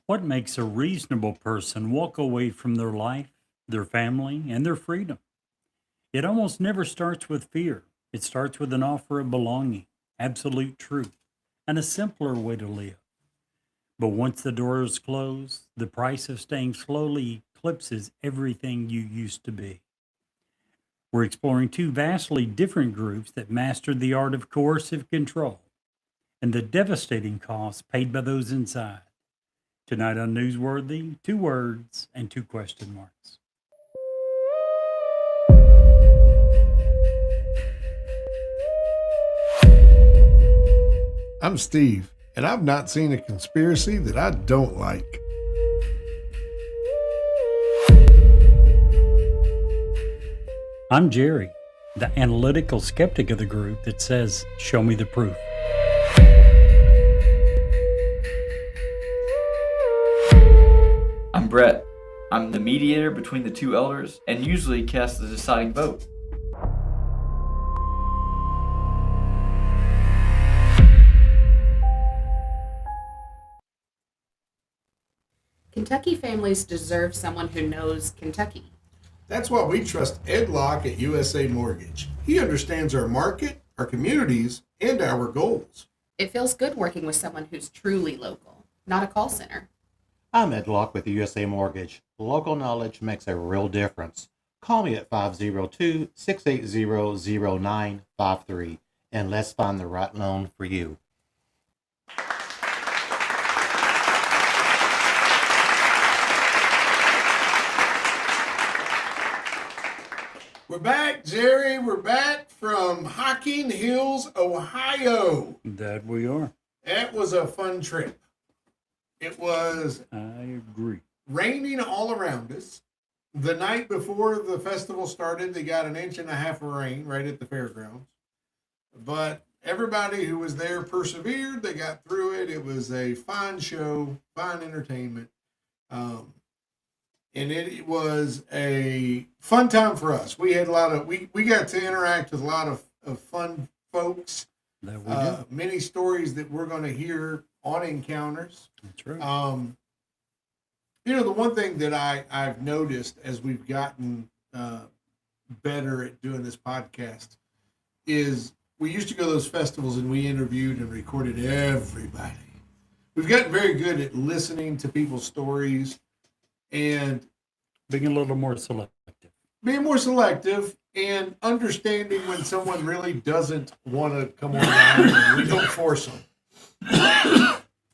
What makes a reasonable person walk away from their life, their family, and their freedom? It almost never starts with fear. It starts with an offer of belonging, absolute truth, and a simpler way to live. But once the doors close, the price of staying slowly eclipses everything you used to be. We're exploring two vastly different groups that mastered the art of coercive control and the devastating costs paid by those inside. Tonight on Newsworthy, two words and two question marks. I'm Steve, and I've not seen a conspiracy that I don't like. I'm Jerry, the analytical skeptic of the group that says, show me the proof. I'm Brett. I'm the mediator between the two elders and usually cast the deciding vote. Kentucky families deserve someone who knows Kentucky. That's why we trust Ed Locke at USA Mortgage. He understands our market, our communities, and our goals. It feels good working with someone who's truly local, not a call center. I'm Ed Locke with USA Mortgage. Local knowledge makes a real difference. Call me at 502-680-0953 and let's find the right loan for you. We're back, Jerry. We're back from Hocking Hills, Ohio. That we are. That was a fun trip. It was I agree. raining all around us. The night before the festival started, they got an inch and a half of rain right at the fairgrounds. But everybody who was there persevered. They got through it. It was a fine show, fine entertainment. And it was a fun time for us. We had a lot of, we got to interact with a lot of fun folks. That we do. Many stories that we're going to hear on Encounters. That's right. The one thing that I've noticed as we've gotten better at doing this podcast is we used to go to those festivals and we interviewed and recorded everybody. We've gotten very good at listening to people's stories and Being a little more selective. being more selective and understanding when someone really doesn't want to come online and we don't force them.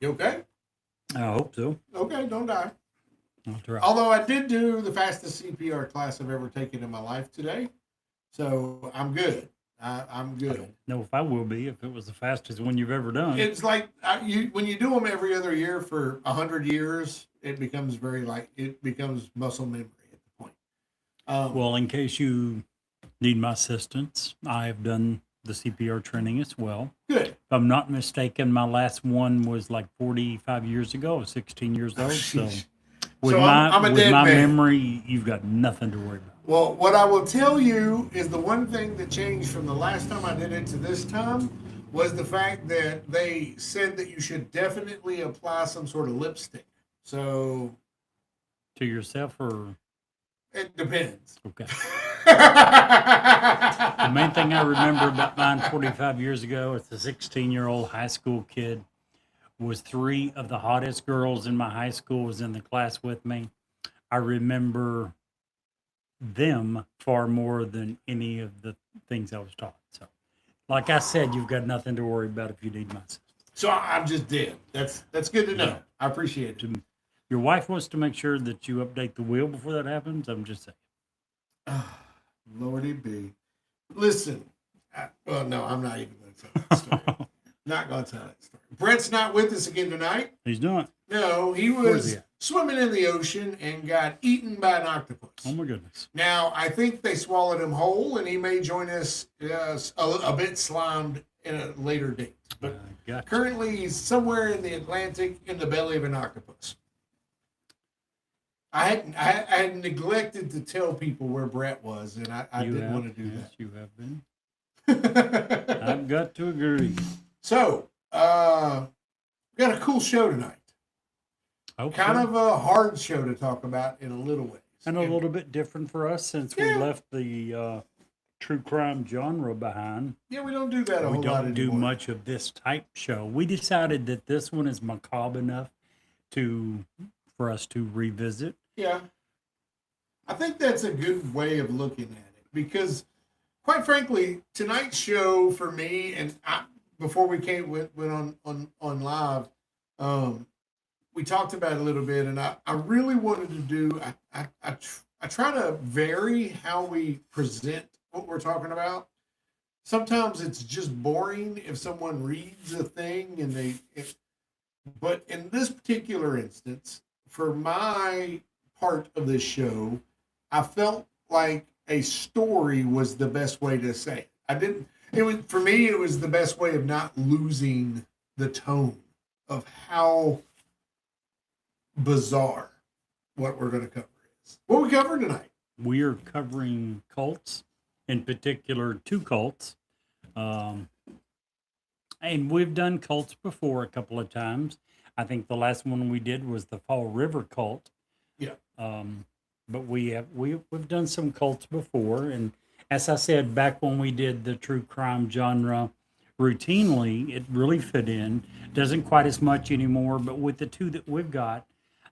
You okay? I hope so. Okay, don't die. I'll try. Although I did do the fastest CPR class I've ever taken in my life today. So I'm good. I'm I good. don't know if I will be if it was the fastest one you've ever done. It's like when you do them every other year for 100 years, it becomes it becomes muscle memory at the point. Well, in case you need my assistance, I have done the CPR training as well. Good. If I'm not mistaken, my last one was like 45 years ago. I was 16 years old. So with So my, I'm a with dead my man. memory, you've got nothing to worry about. Well, what I will tell you is the one thing that changed from the last time I did it to this time was the fact that they said that you should definitely apply some sort of lipstick. So To yourself or it depends. okay. The main thing I remember about mine 45 years ago as a 16-year-old high school kid was three of the hottest girls in my high school was in the class with me. I remember them far more than any of the things I was taught. So, like I said, you've got nothing to worry about if you need my assistance. So I'm just dead. That's good to know. Yeah. I appreciate it. Your wife wants to make sure that you update the will before that happens. I'm just saying. Lordy be. Listen. Well, no, I'm not even going to tell that story. Not going to tell that story. Brett's not with us again tonight. He's not. No, he Where's was he at? swimming in the ocean and got eaten by an octopus. Oh my goodness. Now, I think they swallowed him whole, and he may join us a bit slimed in a later date. But Gotcha. currently, he's somewhere in the Atlantic in the belly of an octopus. I had neglected to tell people where Brett was, and I You didn't have, want to do yes, you have been. that. I've got to agree. So, we got a cool show tonight. Okay. Kind of a hard show to talk about in a little ways. And a little bit different for us since we Yeah. left the true crime genre behind. Yeah, we don't do that a We whole lot don't do anymore. much of this type show. We decided that this one is macabre enough for us to revisit. Yeah. I think that's a good way of looking at it because, quite frankly, tonight's show for me, and before we went on live, we talked about it a little bit, and I really wanted to do. I try to vary how we present what we're talking about. Sometimes it's just boring if someone reads a thing but in this particular instance, for my part of this show, I felt like a story was the best way to say it. For me, it was the best way of not losing the tone of how bizarre what we're going to cover is. What are we covering tonight? We are covering cults, in particular, 2 cults. And we've done cults before a couple of times. I think the last one we did was the Fall River cult. Yeah. But we've done some cults before, and as I said back when we did the true crime genre routinely, it really fit in. Doesn't quite as much anymore, but with the 2 that we've got,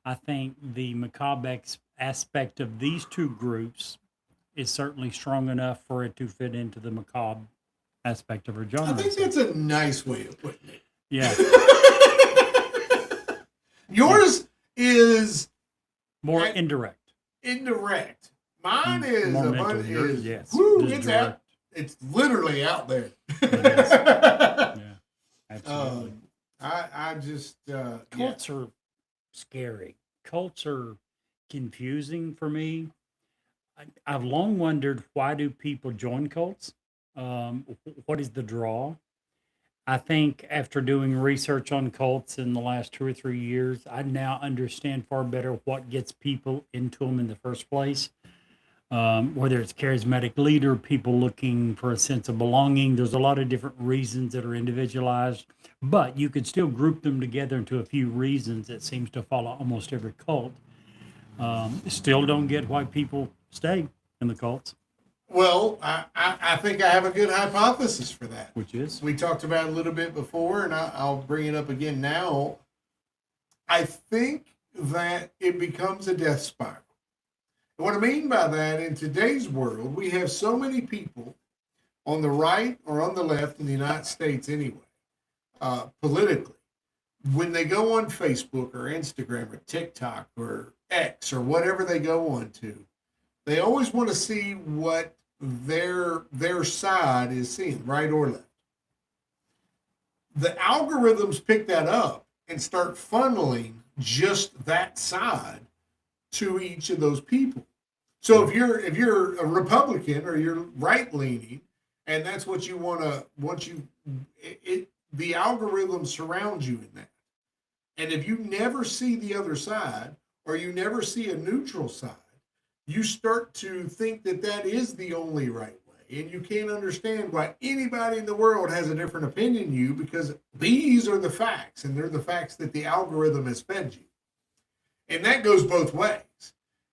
I think the macabre aspect of these 2 groups is certainly strong enough for it to fit into the macabre aspect of our genre. I think that's a nice way of putting it. Yeah. Yours is More I- indirect. indirect. Mine is More a mental. bunch Yours, is yes. woo, Just it's direct. out. It's literally out there. Yeah. Absolutely. I just yeah. Cults are scary. Cults are confusing for me. I've long wondered, why do people join cults? What is the draw? I think after doing research on cults in the last 2 or 3 years, I now understand far better what gets people into them in the first place. Whether it's charismatic leader, people looking for a sense of belonging. There's a lot of different reasons that are individualized, but you could still group them together into a few reasons that seems to follow almost every cult. Still don't get why people stay in the cults, Well, I think I have a good hypothesis for that. which is We talked about it a little bit before, and I'll bring it up again now. I think that it becomes a death spiral. And what I mean by that, in today's world, we have so many people on the right or on the left in the United States anyway, politically, when they go on Facebook or Instagram or TikTok or X or whatever they go on to, they always want to see what their side is seeing, right or left. The algorithms pick that up and start funneling just that side to each of those people. So if you're a Republican or you're right leaning, and that's what you want to, the algorithm surrounds you in that. And if you never see the other side, or you never see a neutral side, you start to think that that is the only right way. And you can't understand why anybody in the world has a different opinion than you, because these are the facts, and they're the facts that the algorithm has fed you. And that goes both ways.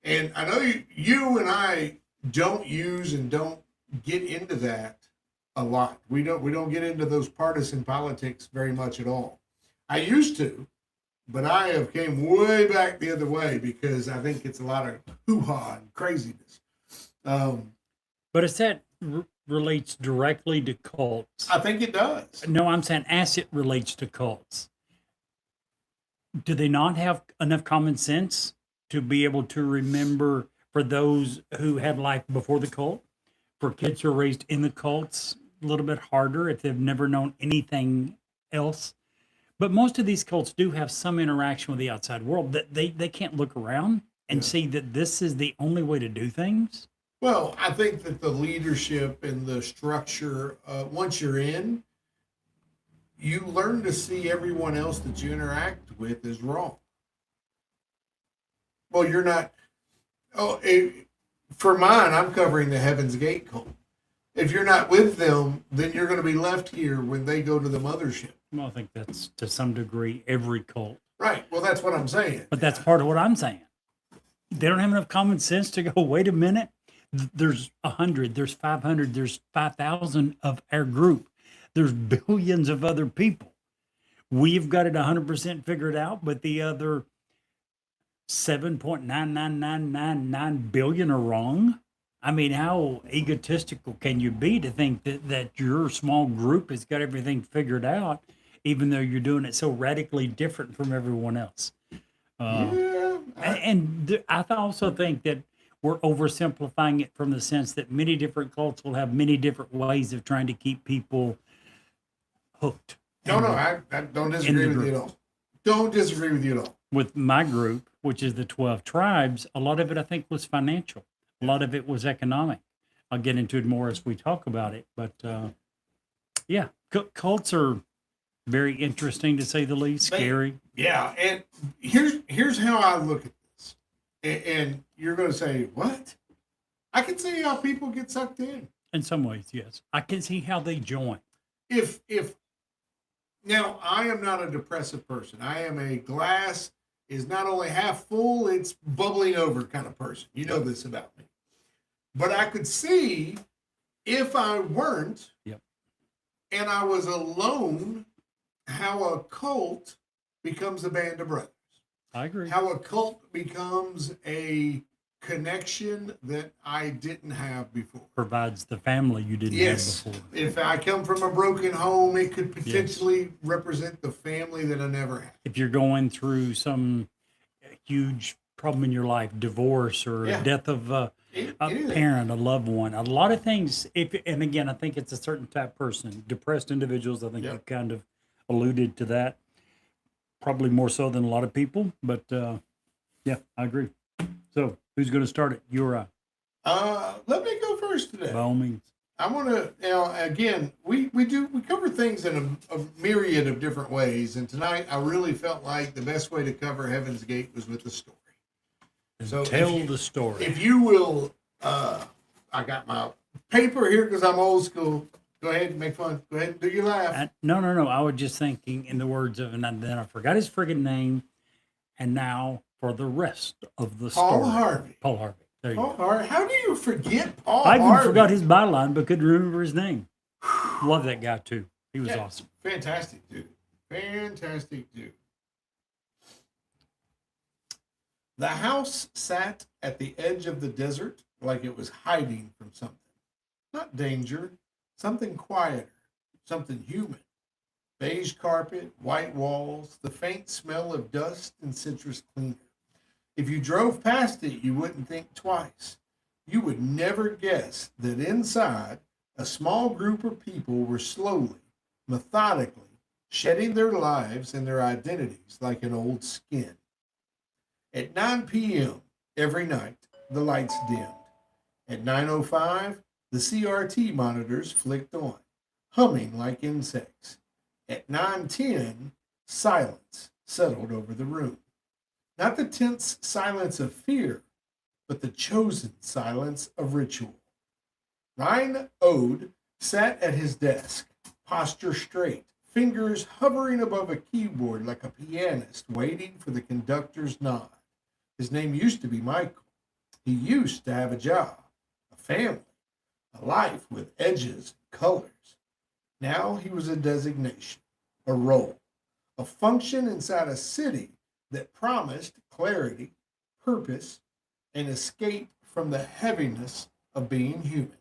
And I know you and I don't use and don't get into that a lot. We don't get into those partisan politics very much at all. I used to, but I have came way back the other way because I think it's a lot of hoo-ha and craziness. but it's that relates directly to cults. I think it does. No, I'm saying as it relates to cults. Do they not have enough common sense to be able to remember, for those who had life before the cult, for kids who are raised in the cults, a little bit harder if they've never known anything else? But most of these cults do have some interaction with the outside world, that they can't look around and see that this is the only way to do things. Well, I think that the leadership and the structure, once you're in, you learn to see everyone else that you interact with as wrong. Well, you're not. For mine, I'm covering the Heaven's Gate cult. If you're not with them, then you're going to be left here when they go to the mothership. Well, I think that's to some degree every cult. Right. Well, that's what I'm saying. But that's part of what I'm saying. They don't have enough common sense to go, wait a minute. There's 100, there's 500, there's 5,000 of our group. There's billions of other people. We've got it 100% figured out, but the other 7.99999 billion are wrong. I mean, how egotistical can you be to think that your small group has got everything figured out, even though you're doing it so radically different from everyone else? Yeah. I also think that we're oversimplifying it from the sense that many different cults will have many different ways of trying to keep people hooked. No, I don't disagree with you at all. Don't disagree with you at all. With my group, which is the 12 tribes, a lot of it I think was financial. A lot of it was economic. I'll get into it more as we talk about it. But yeah, cults are very interesting to say the least, scary. Yeah, and here's how I look at this. And you're going to say, what? I can see how people get sucked in. In some ways, yes. I can see how they join. If now I am not a depressive person. I am a glass is not only half full, it's bubbling over kind of person. You know this about me. But I could see if I weren't, Yep. and I was alone, how a cult becomes a band of brothers. I agree. How a cult becomes a connection that I didn't have before. Provides the family you didn't Yes. have before. If I come from a broken home, it could potentially represent the family that I never had. If you're going through some huge problem in your life, divorce or Yeah. death of a It is. parent, a loved one, a lot of things. And again, I think it's a certain type of person, depressed individuals. I think Yep. you kind of alluded to that, probably more so than a lot of people. But yeah, I agree. So who's going to start it? You or I? Let me go first today. By all means. I want to again. We cover things in a myriad of different ways, and tonight I really felt like the best way to cover Heaven's Gate was with the story. So Tell the story. If you will, I got my paper here because I'm old school. Go ahead and make fun. Go ahead and do your laugh. No. I was just thinking in the words of, and then I forgot his friggin' name. And now for the rest of the Paul story. Harvey. Paul Harvey. There you Paul go. Harvey. How do you forget Paul I even Harvey? forgot his byline, but couldn't remember his name. Love that guy too. He was Yeah. awesome. Fantastic dude. Fantastic dude. The house sat at the edge of the desert like it was hiding from something. Not danger, something quieter, something human. Beige carpet, white walls, the faint smell of dust and citrus cleaner. If you drove past it, you wouldn't think twice. You would never guess that inside, a small group of people were slowly, methodically shedding their lives and their identities like an old skin. At 9 p.m. every night, the lights dimmed. At 9:05, the CRT monitors flicked on, humming like insects. At 9:10, silence settled over the room. Not the tense silence of fear, but the chosen silence of ritual. Ryan Ode sat at his desk, posture straight, fingers hovering above a keyboard like a pianist waiting for the conductor's nod. His name used to be Michael. He used to have a job, a family, a life with edges and colors. Now he was a designation, a role, a function inside a city that promised clarity, purpose, and escape from the heaviness of being human.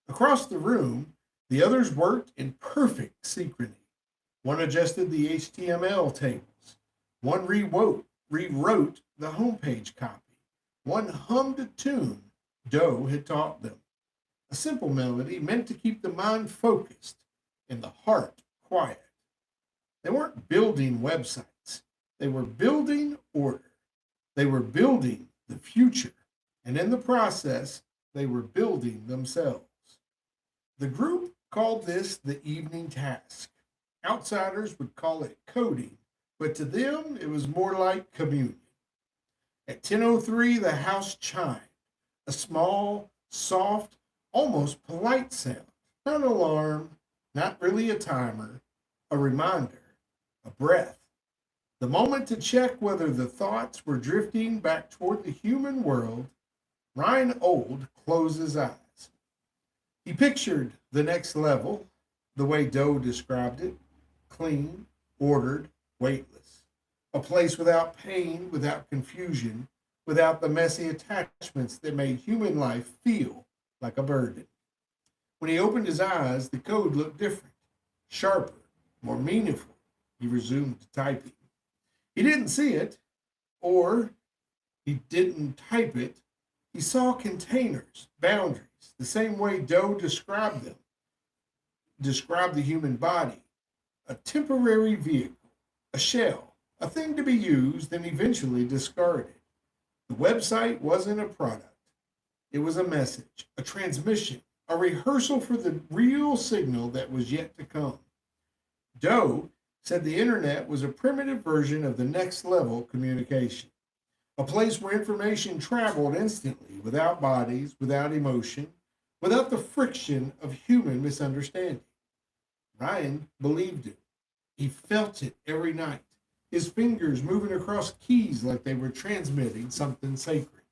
Across the room, the others worked in perfect synchrony. One adjusted the HTML tables. One rewrote the homepage copy. One hummed a tune Doe had taught them. A simple melody meant to keep the mind focused and the heart quiet. They weren't building websites. They were building order. They were building the future. And in the process, they were building themselves. The group called this the evening task. Outsiders would call it coding, but to them, it was more like communion. At 10:03, the house chimed. A small, soft, almost polite sound. Not an alarm, not really a timer, a reminder, a breath. The moment to check whether the thoughts were drifting back toward the human world, Ryan Old closed his eyes. He pictured the next level, the way Doe described it: clean, ordered, weightless. A place without pain, without confusion, without the messy attachments that made human life feel like a burden. When he opened his eyes, the code looked different, sharper, more meaningful. He resumed typing. He didn't see it, or he didn't type it. He saw containers, boundaries, the same way Doe described them, described the human body: a temporary vehicle, a shell, a thing to be used and eventually discarded. The website wasn't a product, it was a message, a transmission, a rehearsal for the real signal that was yet to come. Doe said the internet was a primitive version of the next level communication, a place where information traveled instantly, without bodies, without emotion, without the friction of human misunderstanding. Ryan believed it. He felt it every night, his fingers moving across keys like they were transmitting something sacred.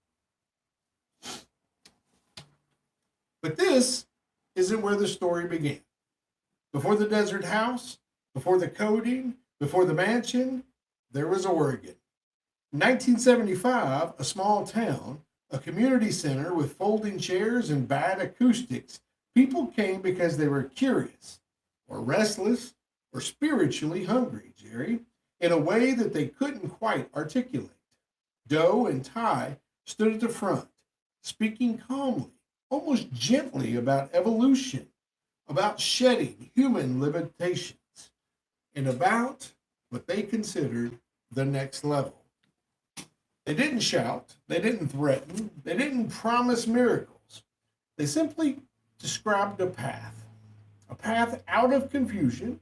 But this isn't where the story began. Before the desert house, before the coding, before the mansion, there was Oregon. In 1975, a small town, a community center with folding chairs and bad acoustics, people came because they were curious, or restless, or spiritually hungry, Jerry, in a way that they couldn't quite articulate. Doe and Ty stood at the front, speaking calmly, almost gently, about evolution, about shedding human limitations, and about what they considered the next level. They didn't shout, they didn't threaten, they didn't promise miracles. They simply described a path out of confusion,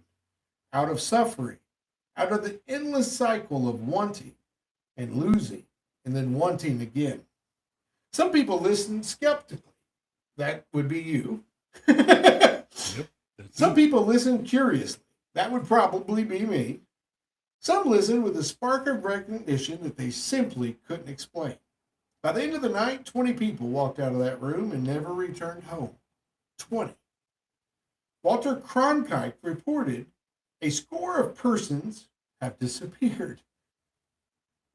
out of suffering, out of the endless cycle of wanting and losing and then wanting again. Some people listened skeptically. That would be you. Some people listen curiously. That would probably be me. Some listen with a spark of recognition that they simply couldn't explain. By the end of the night, 20 people walked out of that room and never returned home. 20. Walter Cronkite reported a score of persons have disappeared.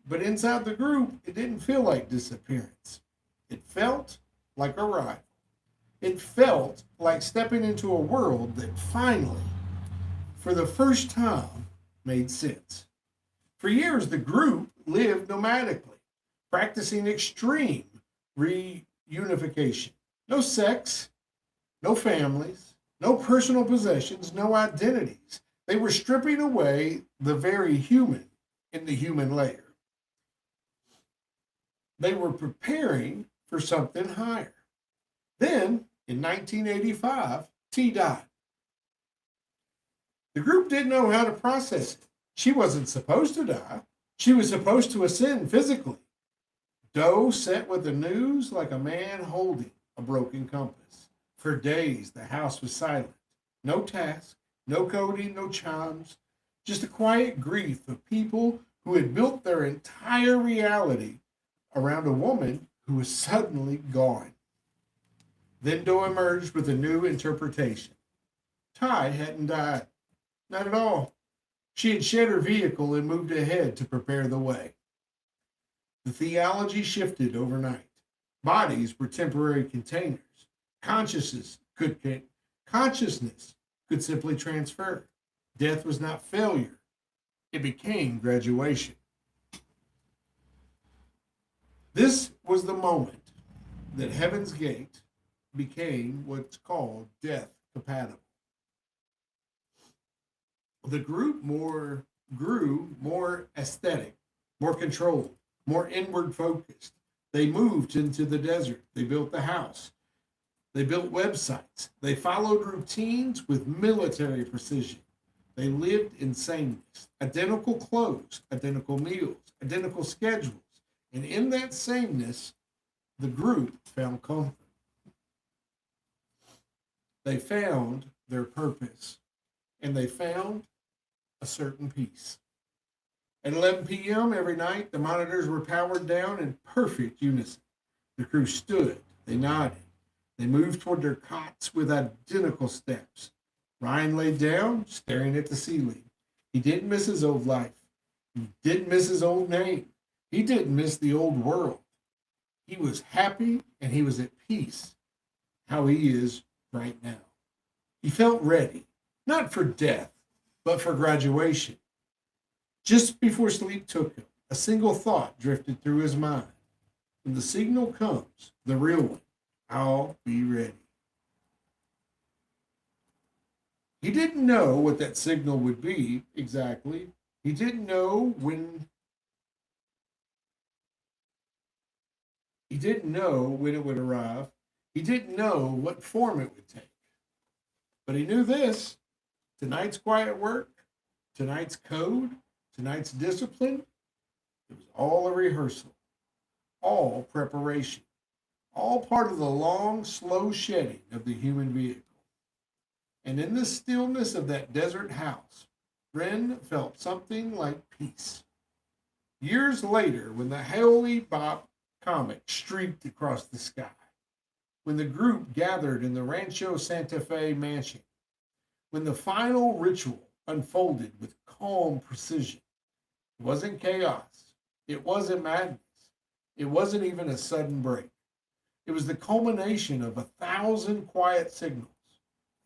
But inside the group, it didn't feel like disappearance. It felt like arrival. It felt like stepping into a world that finally, for the first time, made sense. For years, the group lived nomadically, practicing extreme reunification. No sex, no families, no personal possessions, no identities. They were stripping away the very human in the human layer. They were preparing for something higher. Then, in 1985, T died. The group didn't know how to process it. She wasn't supposed to die. She was supposed to ascend physically. Doe sat with the news like a man holding a broken compass. For days, the house was silent. No task, no coding, no chimes, just a quiet grief of people who had built their entire reality around a woman who was suddenly gone. Then Doe emerged with a new interpretation. Ty hadn't died. Not at all. She had shed her vehicle and moved ahead to prepare the way. The theology shifted overnight. Bodies were temporary containers. Consciousness could simply transfer. Death was not failure. It became graduation. This was the moment that Heaven's Gate became what's called death compatible. The group grew more aesthetic, more controlled, more inward focused. They moved into the desert. They built the house. They built websites. They followed routines with military precision. They lived in sameness, identical clothes, identical meals, identical schedules. And in that sameness, the group found comfort. They found their purpose, and they found a certain peace. At 11 p.m. every night, the monitors were powered down in perfect unison. The crew stood, they nodded, they moved toward their cots with identical steps. Ryan lay down, staring at the ceiling. He didn't miss his old life. He didn't miss his old name. He didn't miss the old world. He was happy and he was at peace, how he is right now. He felt ready, not for death, but for graduation. Just before sleep took him, a single thought drifted through his mind. When the signal comes, the real one, I'll be ready. He didn't know what that signal would be exactly. He didn't know when it would arrive. He didn't know what form it would take. But he knew this: tonight's quiet work, tonight's code, tonight's discipline, it was all a rehearsal, all preparation, all part of the long, slow shedding of the human vehicle. And in the stillness of that desert house, Ren felt something like peace. Years later, when the Haley Bop comet streaked across the sky, when the group gathered in the Rancho Santa Fe mansion, when the final ritual unfolded with calm precision, it wasn't chaos, it wasn't madness, it wasn't even a sudden break. It was the culmination of 1,000 quiet signals,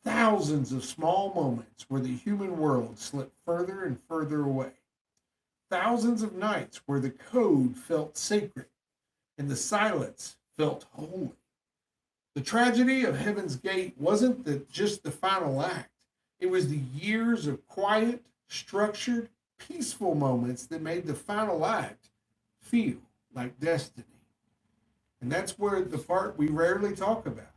thousands of small moments where the human world slipped further and further away, thousands of nights where the code felt sacred and the silence felt holy. The tragedy of Heaven's Gate wasn't just the final act. It was the years of quiet, structured, peaceful moments that made the final act feel like destiny. And that's where the part we rarely talk about.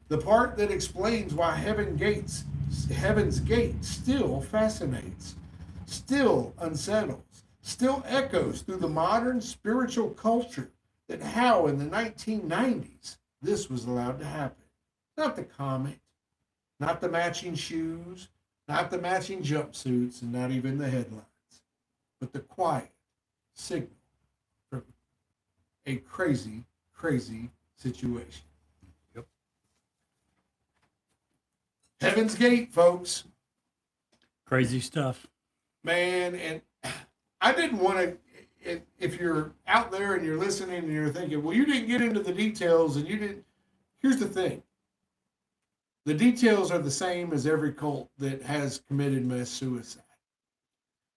The part that explains why Heaven's Gate still fascinates, still unsettles, still echoes through the modern spiritual culture that how in the 1990s this was allowed to happen. Not the comet, not the matching shoes, not the matching jumpsuits, and not even the headlines, but the quiet signal from a crazy, crazy situation. Yep. Heaven's Gate, folks. Crazy stuff. Man, and I didn't want to, if you're out there and you're listening and you're thinking, well, you didn't get into the details and you didn't, here's the thing. The details are the same as every cult that has committed mass suicide.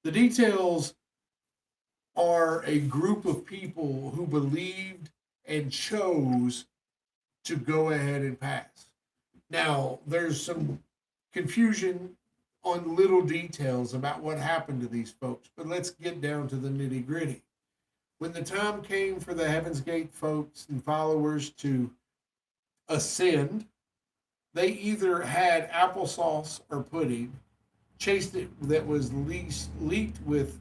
The details are a group of people who believed and chose to go ahead and pass. Now, there's some confusion on little details about what happened to these folks, but let's get down to the nitty gritty. When the time came for the Heaven's Gate folks and followers to ascend, they either had applesauce or pudding, chased it that was leaked with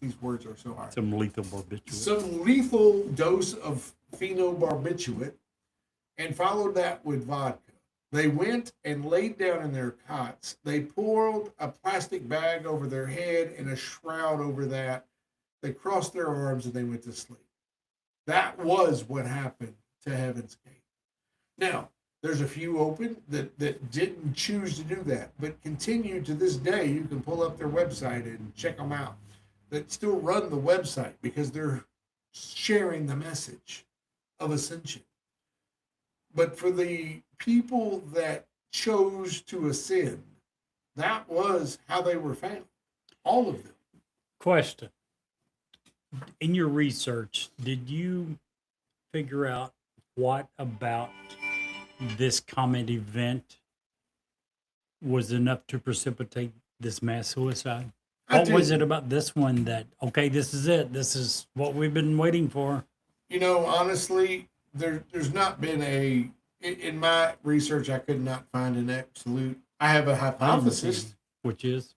these words are so hard. Some lethal barbiturate. Some lethal dose of phenobarbiturate, and followed that with vodka. They went and laid down in their cots. They pulled a plastic bag over their head and a shroud over that. They crossed their arms and they went to sleep. That was what happened to Heaven's Gate. Now, there's a few open that didn't choose to do that, but continue to this day. You can pull up their website and check them out. That still run the website because they're sharing the message of ascension. But for the people that chose to ascend, that was how they were found. All of them. Question. In your research, did you figure out what about this comet event was enough to precipitate this mass suicide? What was it about this one that, okay, this is it. This is what we've been waiting for? You know, honestly, there's not been in my research, I could not find an absolute. I have a hypothesis. Which is?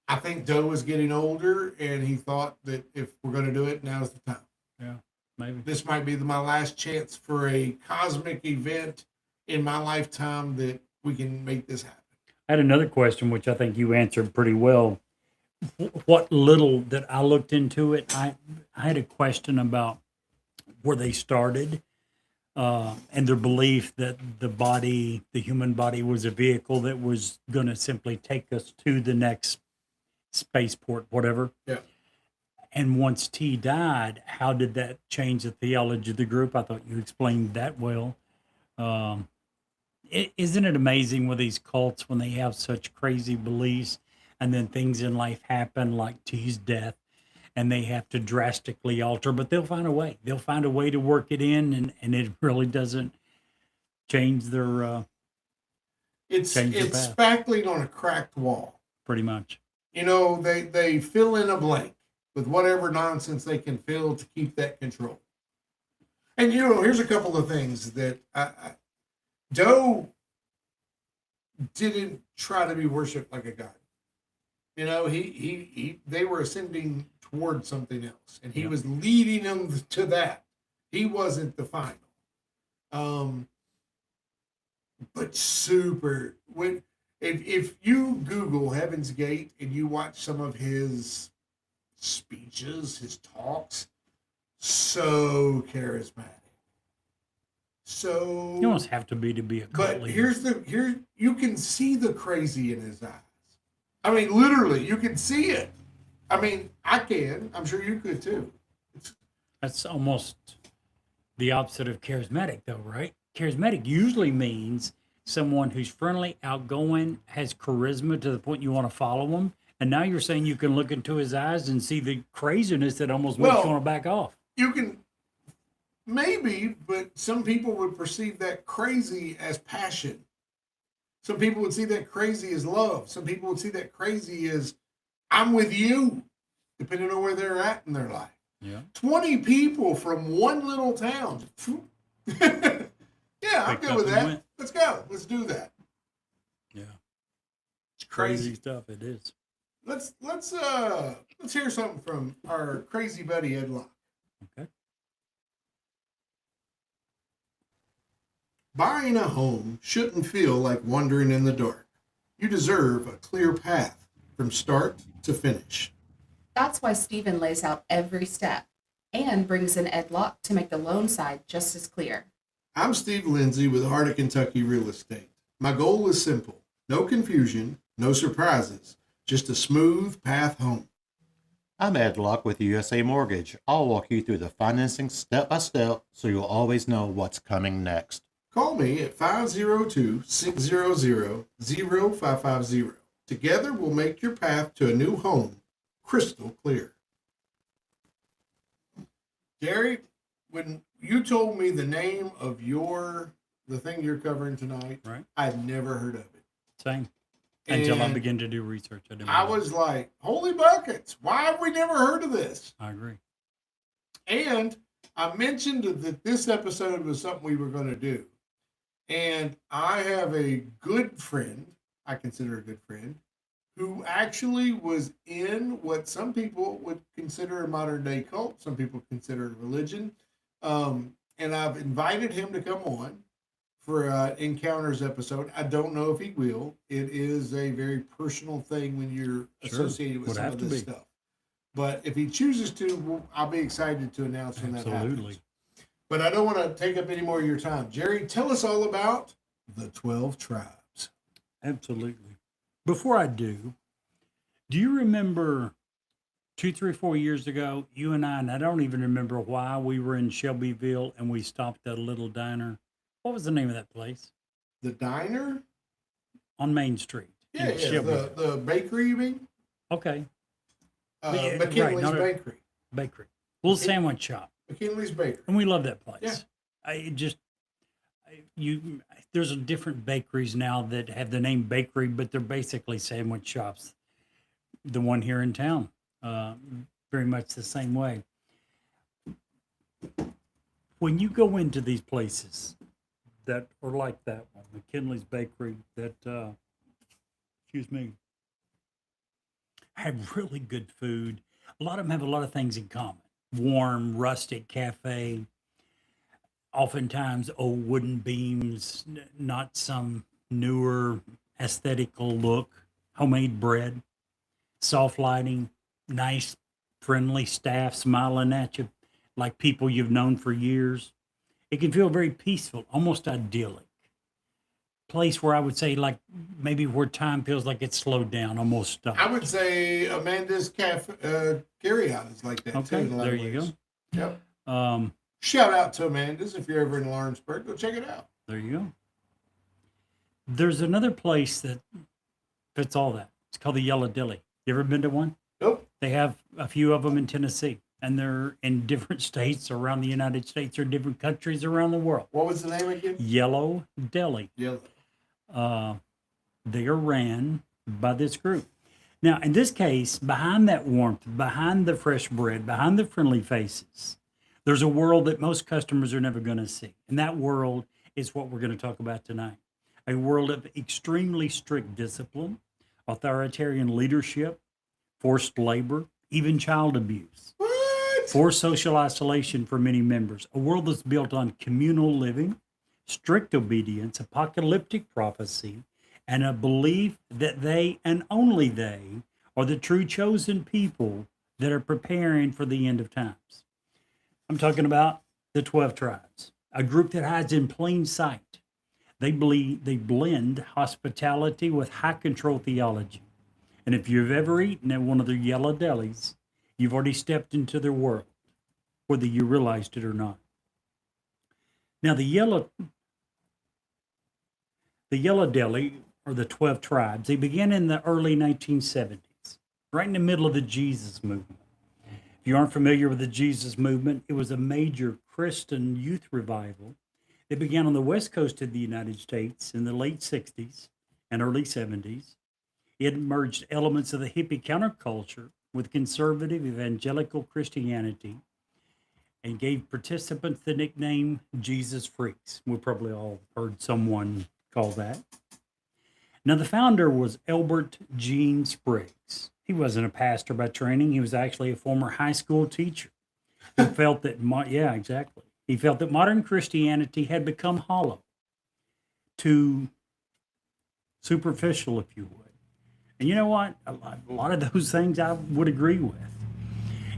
I think Doe was getting older and he thought that if we're going to do it, now's the time. Yeah, maybe. This might be my last chance for a cosmic event in my lifetime that we can make this happen. I had another question, which I think you answered pretty well. what little that I looked into it, I had a question about where they started, and their belief that the human body, was a vehicle that was going to simply take us to the next spaceport, whatever. Yeah. And once T died, how did that change the theology of the group? I thought you explained that well. Um, isn't it amazing with these cults when they have such crazy beliefs and then things in life happen like T's death and they have to drastically alter, but they'll find a way. They'll find a way to work it in, and it really doesn't change their It's change the it's path. spackling on a cracked wall. Pretty much. You know, they fill in a blank with whatever nonsense they can fill to keep that control. And you know, here's a couple of things that Doe didn't try to be worshipped like a god. You know, they were ascending towards something else, and he Yeah. was leading them to that. He wasn't the final. But super when if you Google Heaven's Gate and you watch some of his speeches, his talks, so charismatic. So You almost have to be a cult but leader. here you can see the crazy in his eyes. I mean, literally, you can see it. I mean, I can. I'm sure you could too. That's almost the opposite of charismatic, though, right? Charismatic usually means someone who's friendly, outgoing, has charisma to the point you want to follow them. And now you're saying you can look into his eyes and see the craziness that almost makes Well- you want to back off. You can maybe, but some people would perceive that crazy as passion. Some people would see that crazy as love. Some people would see that crazy as I'm with you, depending on where they're at in their life. Yeah. 20 people from one little town. Yeah, I'm Picked good up with and that. went. Let's go. Let's do that. Yeah. It's Crazy crazy. stuff it is. Let's hear something from our crazy buddy Ed Locke. Okay. Buying a home shouldn't feel like wandering in the dark. You deserve a clear path from start to finish. That's why Stephen lays out every step and brings in Ed Locke to make the loan side just as clear. I'm Steve Lindsay with Heart of Kentucky Real Estate. My goal is simple: no confusion, no surprises, just a smooth path home. I'm Ed Locke with USA Mortgage. I'll walk you through the financing step by step so you'll always know what's coming next. Call me at 502-600-0550. Together, we'll make your path to a new home crystal clear. Jerry, when you told me the name of the thing you're covering tonight, Right. I'd never heard of it. Same. Until I And began to do research. didn't I know. was like, holy buckets, why have we never heard of this? I agree. And I mentioned that this episode was something we were going to do. And I have a good friend, I consider a good friend, who actually was in what some people would consider a modern day cult, some people consider it a religion. And I've invited him to come on for an Encounters episode. I don't know if he will. It is a very personal thing when you're Sure. associated with Would some have of to this be. stuff. But if he chooses to, I'll be excited to announce when that happens. Absolutely. But I don't want to take up any more of your time. Jerry, tell us all about the 12 tribes. Absolutely. Before I do you remember 2, 3, 4 years ago, you and I don't even remember why, we were in Shelbyville and we stopped at a little diner. What was the name of that place? The diner? On Main Street. Yeah, in yeah. Shelbyville. The bakery, you mean? Okay. Yeah, right, McKinley's not a- Bakery. Bakery. Little Okay. sandwich shop. McKinley's Bakery. And we love that place. Yeah. There's a different bakeries now that have the name bakery, but they're basically sandwich shops. The one here in town, very much the same way. When you go into these places that are like that one, McKinley's Bakery, that, excuse me, have really good food. A lot of them have a lot of things in common. Warm, rustic cafe, oftentimes old wooden beams, not some newer aesthetical look, homemade bread, soft lighting, nice, friendly staff smiling at you like people you've known for years. It can feel very peaceful, almost idyllic. Place where I would say, like, maybe where time feels like it's slowed down, almost stopped. I would say Amanda's carry-out is like that too. Okay, In a lot there of you ways. Yep. go. Shout out to Amanda's if you're ever in Lawrenceburg. Go check it out. There you go. There's another place that fits all that. It's called the Yellow Deli. You ever been to one? Nope. They have a few of them in Tennessee, and they're in different states around the United States or different countries around the world. What was the name again? Yellow Deli. Yellow. They are ran by this group. Now, in this case, behind that warmth, behind the fresh bread, behind the friendly faces, there's a world that most customers are never going to see. And that world is what we're going to talk about tonight. A world of extremely strict discipline, authoritarian leadership, forced labor, even child abuse, What? forced social isolation for many members. A world that's built on communal living, strict obedience, apocalyptic prophecy, and a belief that they and only they are the true chosen people that are preparing for the end of times. I'm talking about the 12 tribes, a group that hides in plain sight. They blend hospitality with high control theology. And if you've ever eaten at one of their yellow delis, you've already stepped into their world, whether you realized it or not. Now, the yellow deli, or the 12 tribes, they began in the early 1970s, right in the middle of the Jesus movement. If you aren't familiar with the Jesus movement, it was a major Christian youth revival that began on the west coast of the United States in the late 60s and early 70s. It merged elements of the hippie counterculture with conservative evangelical Christianity and gave participants the nickname Jesus Freaks. We probably all heard someone call that. Now, the founder was Elbert Gene Spriggs. He wasn't a pastor by training. He was actually a former high school teacher who felt that, yeah, exactly. He felt that modern Christianity had become hollow, too superficial, if you would. And you know what? A lot of those things I would agree with.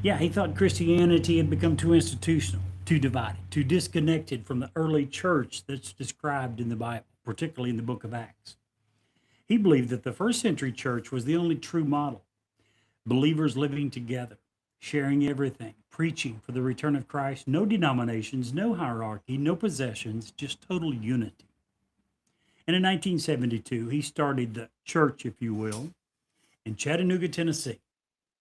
Yeah, he thought Christianity had become too institutional, too divided, too disconnected from the early church that's described in the Bible, particularly in the book of Acts. He believed that the first century church was the only true model. Believers living together, sharing everything, preaching for the return of Christ, no denominations, no hierarchy, no possessions, just total unity. And in 1972, he started the church, if you will, in Chattanooga, Tennessee.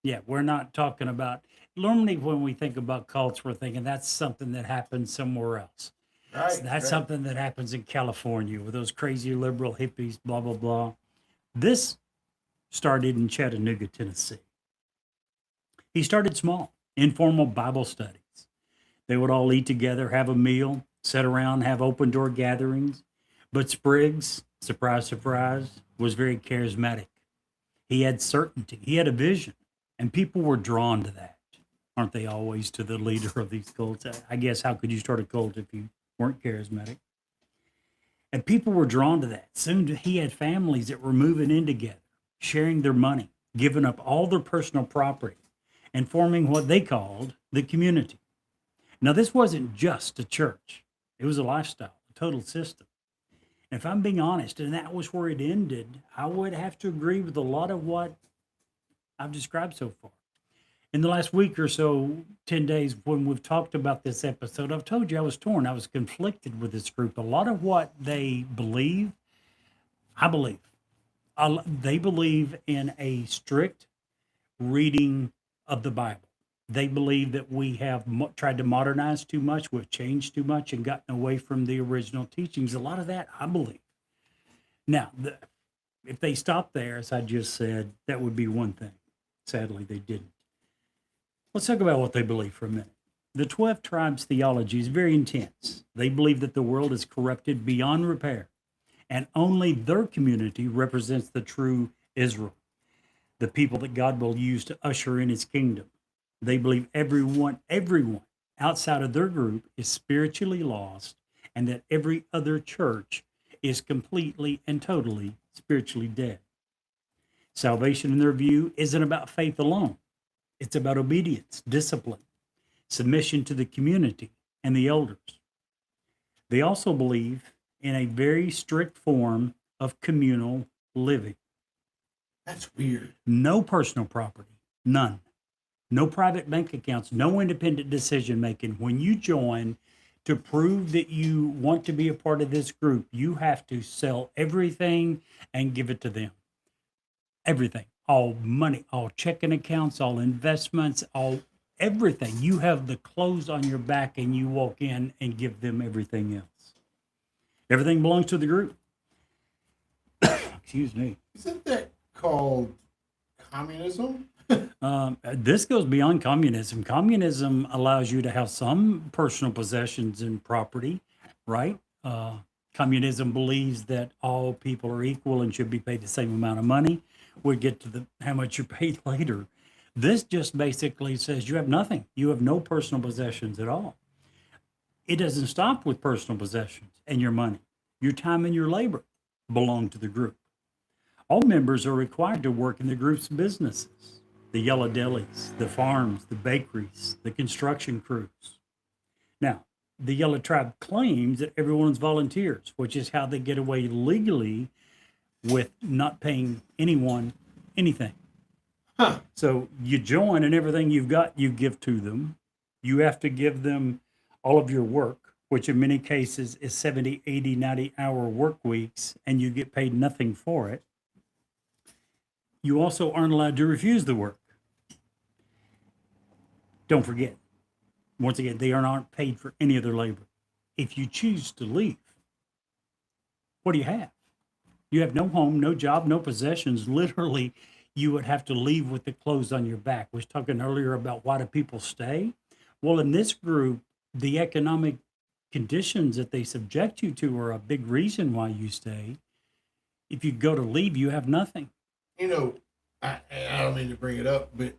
Yeah, we're not talking about, normally when we think about cults, we're thinking that's something that happens somewhere else. Right. That's something that happens in California with those crazy liberal hippies, blah, blah, blah. This started in Chattanooga, Tennessee. He started small, informal Bible studies. They would all eat together, have a meal, sit around, have open door gatherings. But Spriggs, surprise, surprise, was very charismatic. He had certainty. He had a vision, and people were drawn to that. Aren't they always to the leader of these cults? I guess how could you start a cult if you weren't charismatic? And people were drawn to that. Soon he had families that were moving in together, sharing their money, giving up all their personal property, and forming what they called the community. Now, this wasn't just a church. It was a lifestyle, a total system. And if I'm being honest, and that was where it ended, I would have to agree with a lot of what I've described so far. In the last week or so, 10 days, when we've talked about this episode, I've told you I was torn. I was conflicted with this group. A lot of what they believe, I believe. They believe in a strict reading of the Bible. They believe that we have tried to modernize too much, we've changed too much, and gotten away from the original teachings. A lot of that, I believe. Now, if they stopped there, as I just said, that would be one thing. Sadly, they didn't. Let's talk about what they believe for a minute. The 12 tribes theology is very intense. They believe that the world is corrupted beyond repair, and only their community represents the true Israel, the people that God will use to usher in his kingdom. They believe everyone outside of their group is spiritually lost, and that every other church is completely and totally spiritually dead. Salvation, in their view, isn't about faith alone. It's about obedience, discipline, submission to the community and the elders. They also believe in a very strict form of communal living. That's weird. No personal property, none. No private bank accounts, no independent decision making. When you join, to prove that you want to be a part of this group, you have to sell everything and give it to them. Everything, all money, all checking accounts, all investments, all everything. You have the clothes on your back and you walk in and give them everything else. Everything belongs to the group. Excuse me. Isn't that called communism? This goes beyond communism. Communism allows you to have some personal possessions and property, right? Communism believes that all people are equal and should be paid the same amount of money. We'll get to how much you're paid later. This just basically says you have nothing. You have no personal possessions at all. It doesn't stop with personal possessions and your money. Your time and your labor belong to the group. All members are required to work in the group's businesses, the yellow delis, the farms, the bakeries, the construction crews. Now, the Yellow Tribe claims that everyone's volunteers, which is how they get away legally with not paying anyone anything. Huh. So you join and everything you've got, you give to them. You have to give them all of your work, which in many cases is 70, 80, 90-hour work weeks, and you get paid nothing for it. You also aren't allowed to refuse the work. Don't forget, once again, they aren't paid for any of their labor. If you choose to leave, what do you have? You have no home, no job, no possessions. Literally, you would have to leave with the clothes on your back. We was talking earlier about why do people stay? Well, in this group, the economic conditions that they subject you to are a big reason why you stay. If you go to leave, you have nothing. You know, I don't mean to bring it up, but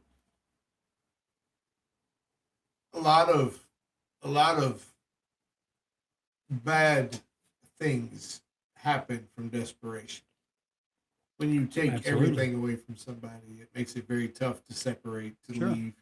a lot of bad things happen from desperation. When you take Absolutely. everything away from somebody, it makes it very tough to separate, to Sure. leave.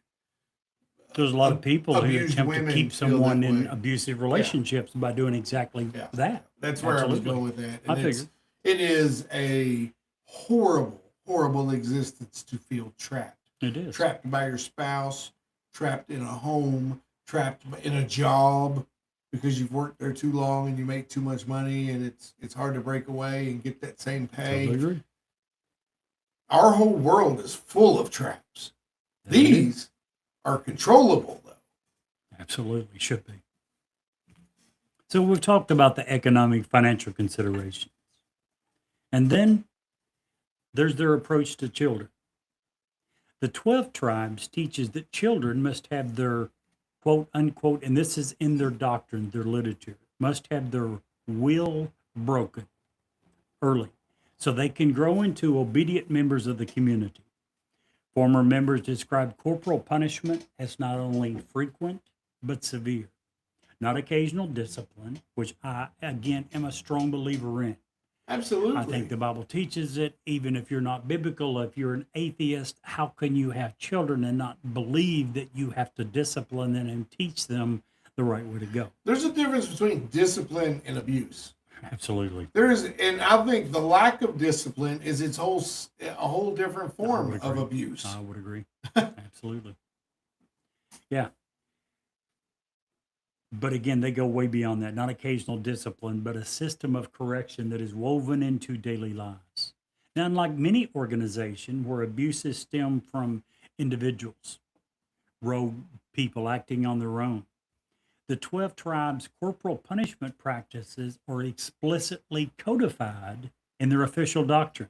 There's a lot of people who Abused attempt to women keep feel someone that in way. abusive relationships by doing exactly Yeah. that. That's where I Absolutely. was going with that. I And figured. it is a horrible, horrible existence to feel trapped. It is. Trapped by your spouse, trapped in a home, trapped in a job because you've worked there too long and you make too much money, and it's hard to break away and get that same pay. Totally agree. Our whole world is full of traps. These are controllable, though. Absolutely should be. So we've talked about the economic financial considerations. And then there's their approach to children. The 12 tribes teaches that children must have their quote unquote, and this is in their doctrine, their literature, must have their will broken early so they can grow into obedient members of the community. Former members describe corporal punishment as not only frequent, but severe. Not occasional discipline, which I, again, am a strong believer in. Absolutely. I think the Bible teaches it, even if you're not biblical, if you're an atheist, how can you have children and not believe that you have to discipline them and teach them the right way to go? There's a difference between discipline and abuse. Absolutely. And I think the lack of discipline is a whole different form would of agree. abuse. I would agree. Absolutely. Yeah. But again, they go way beyond that. Not occasional discipline, but a system of correction that is woven into daily lives. Now, unlike many organizations where abuses stem from individuals, rogue people acting on their own, the 12 tribes' corporal punishment practices are explicitly codified in their official doctrine.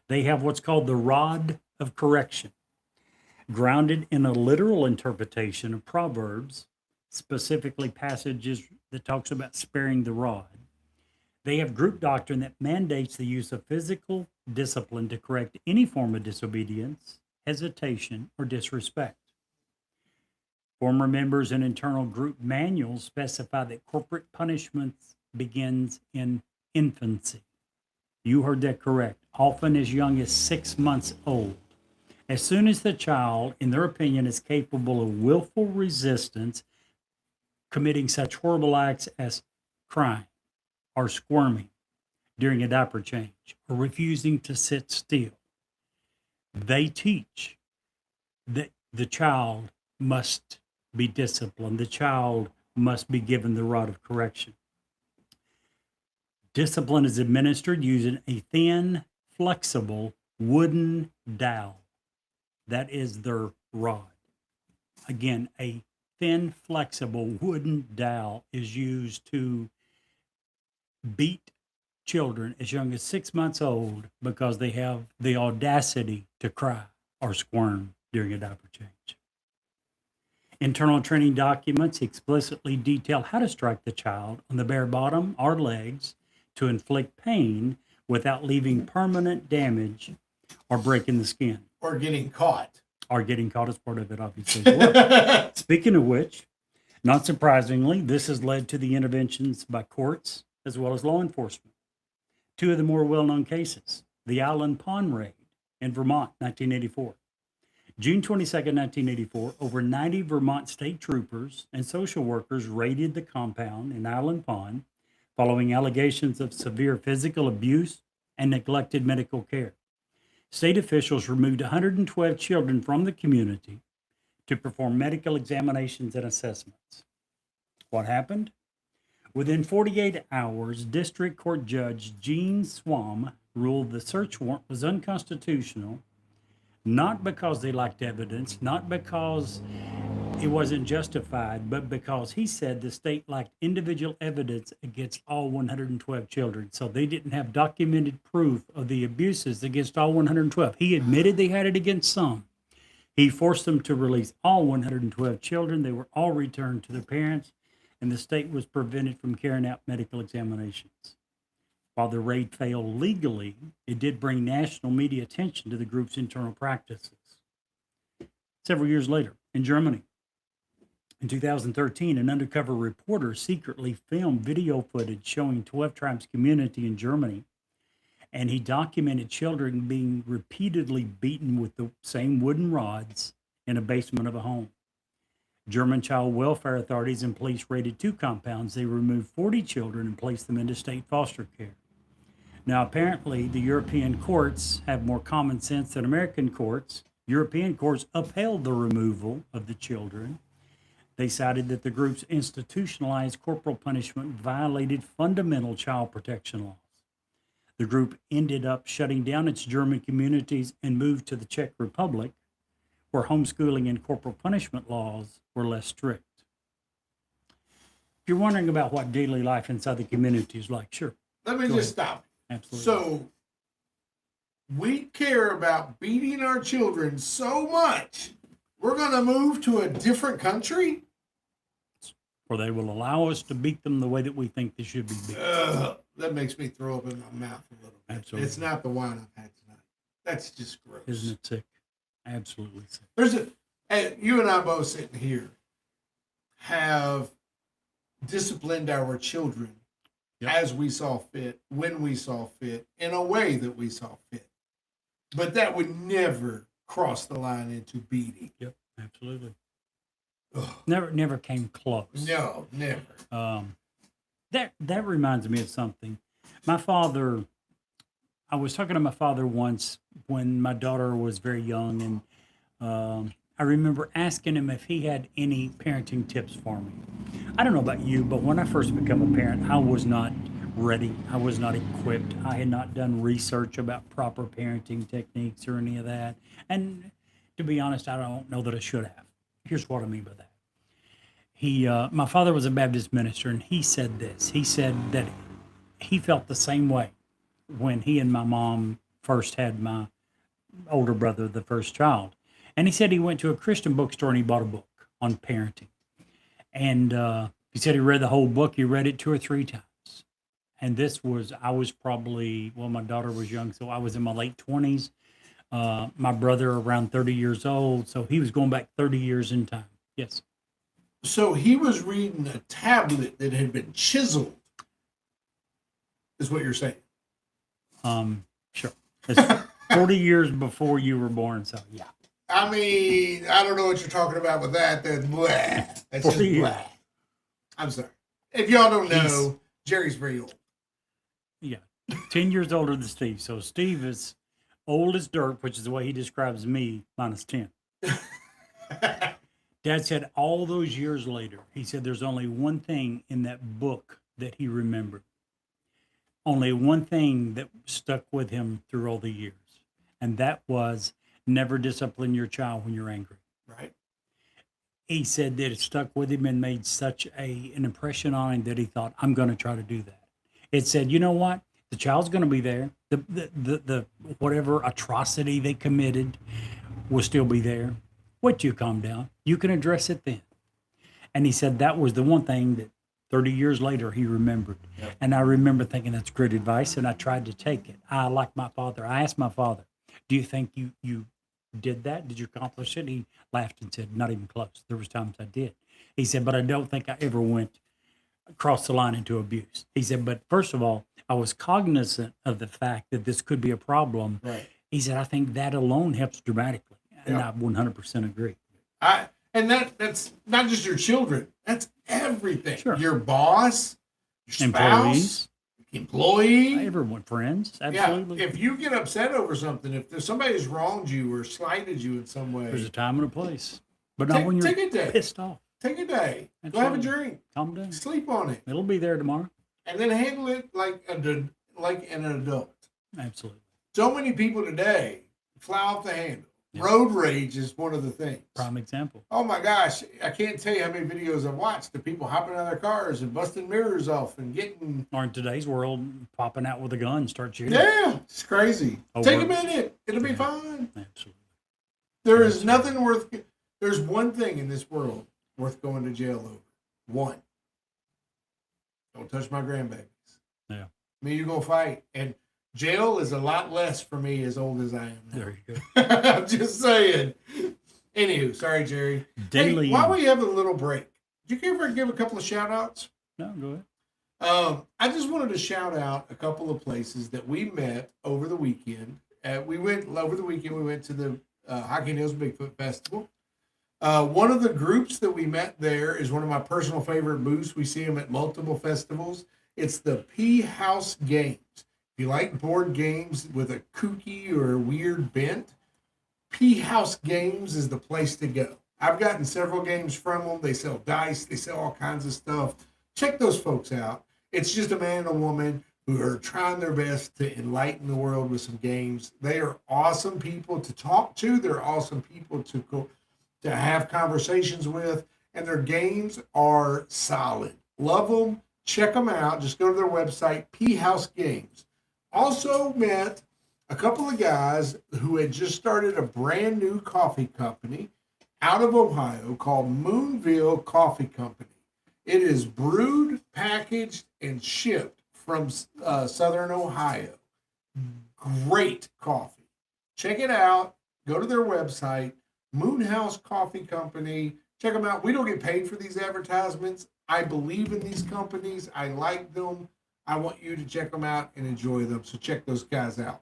They have what's called the rod of correction, grounded in a literal interpretation of Proverbs, specifically passages that talks about sparing the rod. They have group doctrine that mandates the use of physical discipline to correct any form of disobedience, hesitation, or disrespect. Former members and internal group manuals specify that corporate punishments begins in infancy. You heard that correct. Often as young as 6 months old. As soon as the child, in their opinion, is capable of willful resistance, committing such horrible acts as crying or squirming during a diaper change or refusing to sit still, they teach that the child must be disciplined. The child must be given the rod of correction. Discipline is administered using a thin, flexible wooden dowel. That is their rod. Again, a thin, flexible wooden dowel is used to beat children as young as 6 months old because they have the audacity to cry or squirm during a diaper change. Internal training documents explicitly detail how to strike the child on the bare bottom or legs to inflict pain without leaving permanent damage or breaking the skin. Or getting caught. Or getting caught as part of it, obviously, as well. Speaking of which, not surprisingly, this has led to the interventions by courts as well as law enforcement. Two of the more well-known cases, the Island Pond Raid in Vermont, 1984. June 22, 1984, over 90 Vermont state troopers and social workers raided the compound in Island Pond following allegations of severe physical abuse and neglected medical care. State officials removed 112 children from the community to perform medical examinations and assessments. What happened? Within 48 hours, District Court Judge Gene Swam ruled the search warrant was unconstitutional, not because they lacked evidence, not because it wasn't justified, but because he said the state lacked individual evidence against all 112 children. So they didn't have documented proof of the abuses against all 112. He admitted they had it against some. He forced them to release all 112 children. They were all returned to their parents, and the state was prevented from carrying out medical examinations. While the raid failed legally, it did bring national media attention to the group's internal practices. Several years later, in Germany, in 2013, an undercover reporter secretly filmed video footage showing 12 tribes community in Germany, and he documented children being repeatedly beaten with the same wooden rods in a basement of a home. German child welfare authorities and police raided 2 compounds. They removed 40 children and placed them into state foster care. Now, apparently, the European courts have more common sense than American courts. European courts upheld the removal of the children. They cited that the group's institutionalized corporal punishment violated fundamental child protection laws. The group ended up shutting down its German communities and moved to the Czech Republic, where homeschooling and corporal punishment laws were less strict. If you're wondering about what daily life inside the community is like, sure. Let me Go just ahead. stop. Absolutely. So we care about beating our children so much, we're going to move to a different country? Or they will allow us to beat them the way that we think they should be beaten. That makes me throw up in my mouth a little bit. Absolutely. It's not the wine I've had tonight. That's just gross. Isn't it sick? Absolutely sick. And you and I both sitting here have disciplined our children as we saw fit, when we saw fit, in a way that we saw fit. But that would never cross the line into beating. Yep, absolutely. Ugh. Never came close. No, never. That reminds me of something. My father, I was talking to my father once when my daughter was very young, and I remember asking him if he had any parenting tips for me. I don't know about you, but when I first became a parent, I was not ready. I was not equipped. I had not done research about proper parenting techniques or any of that. And to be honest, I don't know that I should have. Here's what I mean by that. My father was a Baptist minister, and he said this. He said that he felt the same way when he and my mom first had my older brother, the first child. And he said he went to a Christian bookstore and he bought a book on parenting. And he said he read the whole book. He read it 2 or 3 times. And I was probably, my daughter was young, so I was in my late 20s. My brother around 30 years old. So he was going back 30 years in time. Yes. So he was reading a tablet that had been chiseled, is what you're saying. Sure. It's 40 years before you were born, so yeah. I mean, I don't know what you're talking about with that. That's blah. That's just 40 years. blah. I'm sorry. If y'all don't know, He's- Jerry's very old. Yeah. 10 years older than Steve. So Steve is old as dirt, which is the way he describes me, minus 10. Dad said all those years later, he said there's only one thing in that book that he remembered. Only one thing that stuck with him through all the years. And that was never discipline your child when you're angry. Right. He said that it stuck with him and made such an impression on him that he thought, I'm going to try to do that. It said, you know what? The child's going to be there. The whatever atrocity they committed will still be there. Wait till you calm down. You can address it then. And he said that was the one thing that 30 years later he remembered. Yep. And I remember thinking that's great advice, and I tried to take it. I, like my father, I asked my father, do you think you did that? Did you accomplish it? He laughed and said, not even close. There was times I did. He said, but I don't think I ever went across the line into abuse. He said, but first of all, I was cognizant of the fact that this could be a problem. Right. He said, I think that alone helps dramatically. And Yeah. I 100% agree. And that's not just your children. That's everything. Sure. Your boss, your Employees, spouse, employee. everyone, friends, Yeah. absolutely. If you get upset over something, if there's somebody's wronged you or slighted you in some way, There's a time and a place, but not when you're take a day. pissed off. Take a day. Go have a Absolutely. drink. Calm down. Sleep on it. It'll be there tomorrow. And then handle it like an adult. Absolutely. So many people today fly off the handle. Yeah. Road rage is one of the things. Prime example. Oh my gosh, I can't tell you how many videos I've watched of people hopping out of their cars and busting mirrors off and getting. Or in today's world, popping out with a gun, start shooting. Yeah, it's crazy. Oh, Take a we're- minute. It'll be Yeah. fine. Absolutely. There is That's nothing worth. There's one thing in this world worth going to jail over. One. Don't touch my grandbabies. Yeah. Me, you go fight. And jail is a lot less for me as old as I am now. There you go. I'm just saying. Anywho, sorry, Jerry. Daily. Hey, while we have a little break, do you care if I give a couple of shout outs? No, go ahead. I just wanted to shout out a couple of places that we met over the weekend. We went to the Hocking Hills Bigfoot Festival. One of the groups that we met there is one of my personal favorite booths. We see them at multiple festivals. It's the P House Games. If you like board games with a kooky or a weird bent, P House Games is the place to go. I've gotten several games from them. They sell dice. They sell all kinds of stuff. Check those folks out. It's just a man and a woman who are trying their best to enlighten the world with some games. They are awesome people to talk to. They're awesome people to have conversations with, and their games are solid. Love them. Check them out. Just go to their website, P House Games. Also met a couple of guys who had just started a brand new coffee company out of Ohio called Moonville Coffee Company. It is brewed, packaged, and shipped from Southern Ohio. Great coffee. Check it out. Go to their website, Moonhouse Coffee Company. Check them out. We don't get paid for these advertisements. I believe in these companies. I like them. I want you to check them out and enjoy them. So check those guys out.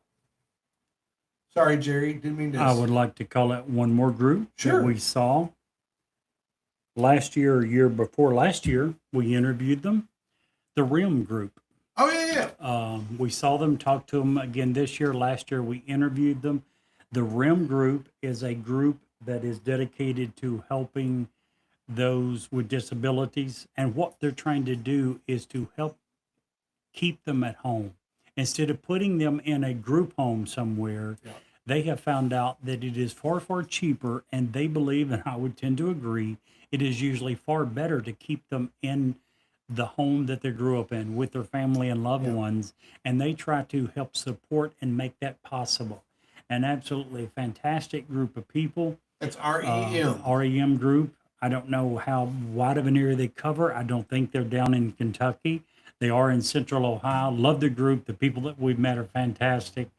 Sorry, Jerry. Didn't mean to. I would like to call out one more group Sure. that we saw last year or year before last year. We interviewed them, the RIM group. Oh, yeah, yeah. We saw them, talked to them again this year. Last year, we interviewed them. The RIM group is a group that is dedicated to helping those with disabilities. And what they're trying to do is to help keep them at home. Instead of putting them in a group home somewhere, Yeah. they have found out that it is far, far cheaper. And they believe, and I would tend to agree, it is usually far better to keep them in the home that they grew up in with their family and loved Yeah. ones, and they try to help support and make that possible. An absolutely fantastic group of people. That's REM. REM group. I don't know how wide of an area they cover. I don't think they're down in Kentucky. They are in Central Ohio. Love the group. The people that we've met are fantastic.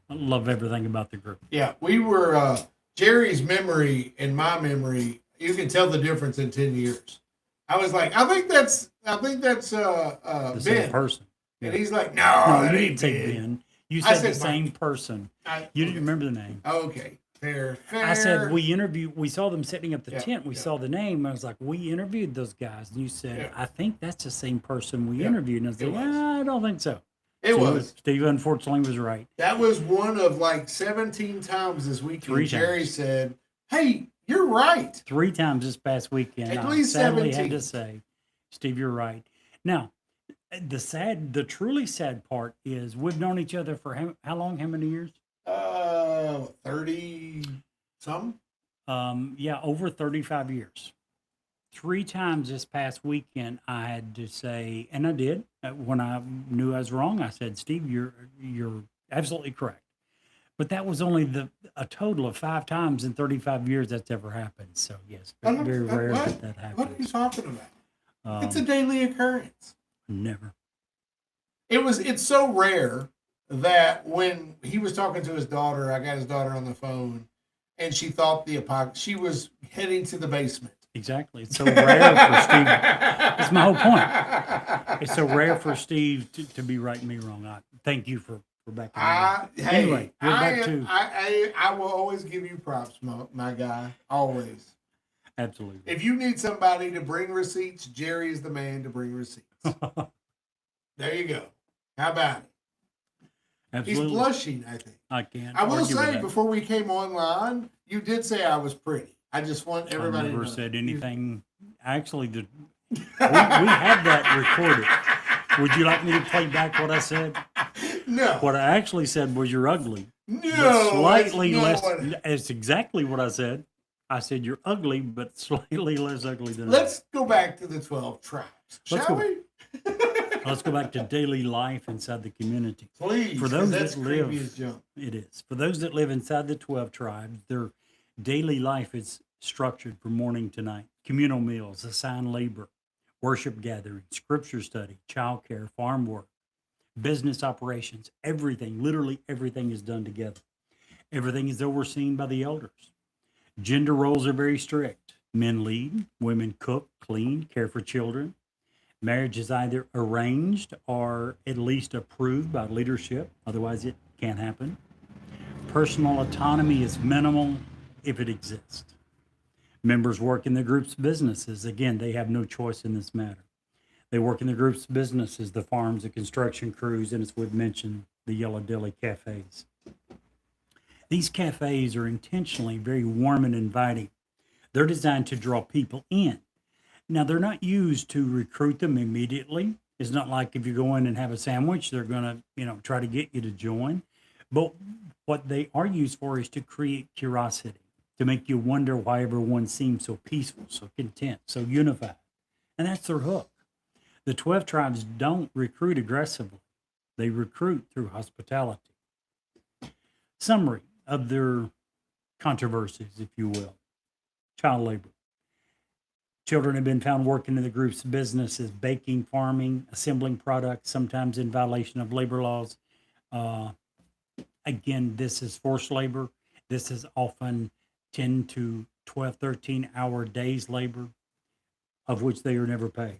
I love everything about the group. Yeah, we were Jerry's memory and my memory. You can tell the difference in 10 years. I was like, I think that's The same Ben. person. And he's like, no, No, that you ain't didn't take Ben. Ben. You I said the said same Mike. person. I, You didn't remember the name. Okay, fair. I said we saw them setting up the Yeah, tent. We yeah. saw the name. I was like, we interviewed those guys. And you said, Yeah. I think that's the same person we Yeah, interviewed. And I it said, was. I don't think so. It So was. Steve unfortunately was right. That was one of like 17 times this weekend. 3 Jerry times. said, "Hey, you're right." 3 times this past weekend. At I least sadly 17. had to say, Steve, you're right. Now, the truly sad part is we've known each other for how long? How many years? 30 some. Yeah, over 35 years. 3 times this past weekend, I had to say, and I did. When I knew I was wrong, I said, "Steve, you're absolutely correct." But that was only a total of 5 times in 35 years that's ever happened. So yes, very rare that What are you happens. talking about? It's a Um, daily occurrence. never. It's so rare that when he was talking to his daughter, I got his daughter on the phone, and she thought the apocalypse. She was heading to the basement. Exactly. It's so rare for Steve. That's my whole point. It's so rare for Steve to be right and me wrong. Thank you for backing me up. Anyway, we're back to I will always give you props, my guy. Always. absolutely. If you need somebody to bring receipts, Jerry is the man to bring receipts. There you go. How about it? Absolutely. He's blushing, I think. I can't. I will argue with say, that. before we came online, you did say I was pretty. I just want everybody I never to know. said anything. Actually, we have that recorded. Would you like me to play back what I said? No. What I actually said was you're ugly. No. But slightly that's less. not what- It's exactly what I said. I said you're ugly, but slightly less ugly than Let's go back to the 12 tribes, Let's shall go. we? Let's go back to daily life inside the community. Please. For 'cause those that's that creepy live- as junk. It is. For those that live inside the 12 tribes, their daily life is structured from morning to night. Communal meals, assigned labor, worship gathering, scripture study, childcare, farm work, business operations, everything, literally everything is done together. Everything is overseen by the elders. Gender roles are very strict. Men lead, women cook, clean, care for children. Marriage is either arranged or at least approved by leadership, otherwise, it can't happen. Personal autonomy is minimal if it exists. Members work in the group's businesses. Again, they have no choice in this matter. They work in the group's businesses, the farms, the construction crews, and as we've mentioned, the Yellow Deli cafes. These cafes are intentionally very warm and inviting. They're designed to draw people in. Now, they're not used to recruit them immediately. It's not like if you go in and have a sandwich, they're going to, try to get you to join. But what they are used for is to create curiosity, to make you wonder why everyone seems so peaceful, so content, so unified. And that's their hook. The 12 tribes don't recruit aggressively. They recruit through hospitality. Summary of their controversies, if you will. Child labor. Children have been found working in the group's businesses, baking, farming, assembling products, sometimes in violation of labor laws. Again, this is forced labor. This is often 10 to 12, 13-hour days labor, of which they are never paid.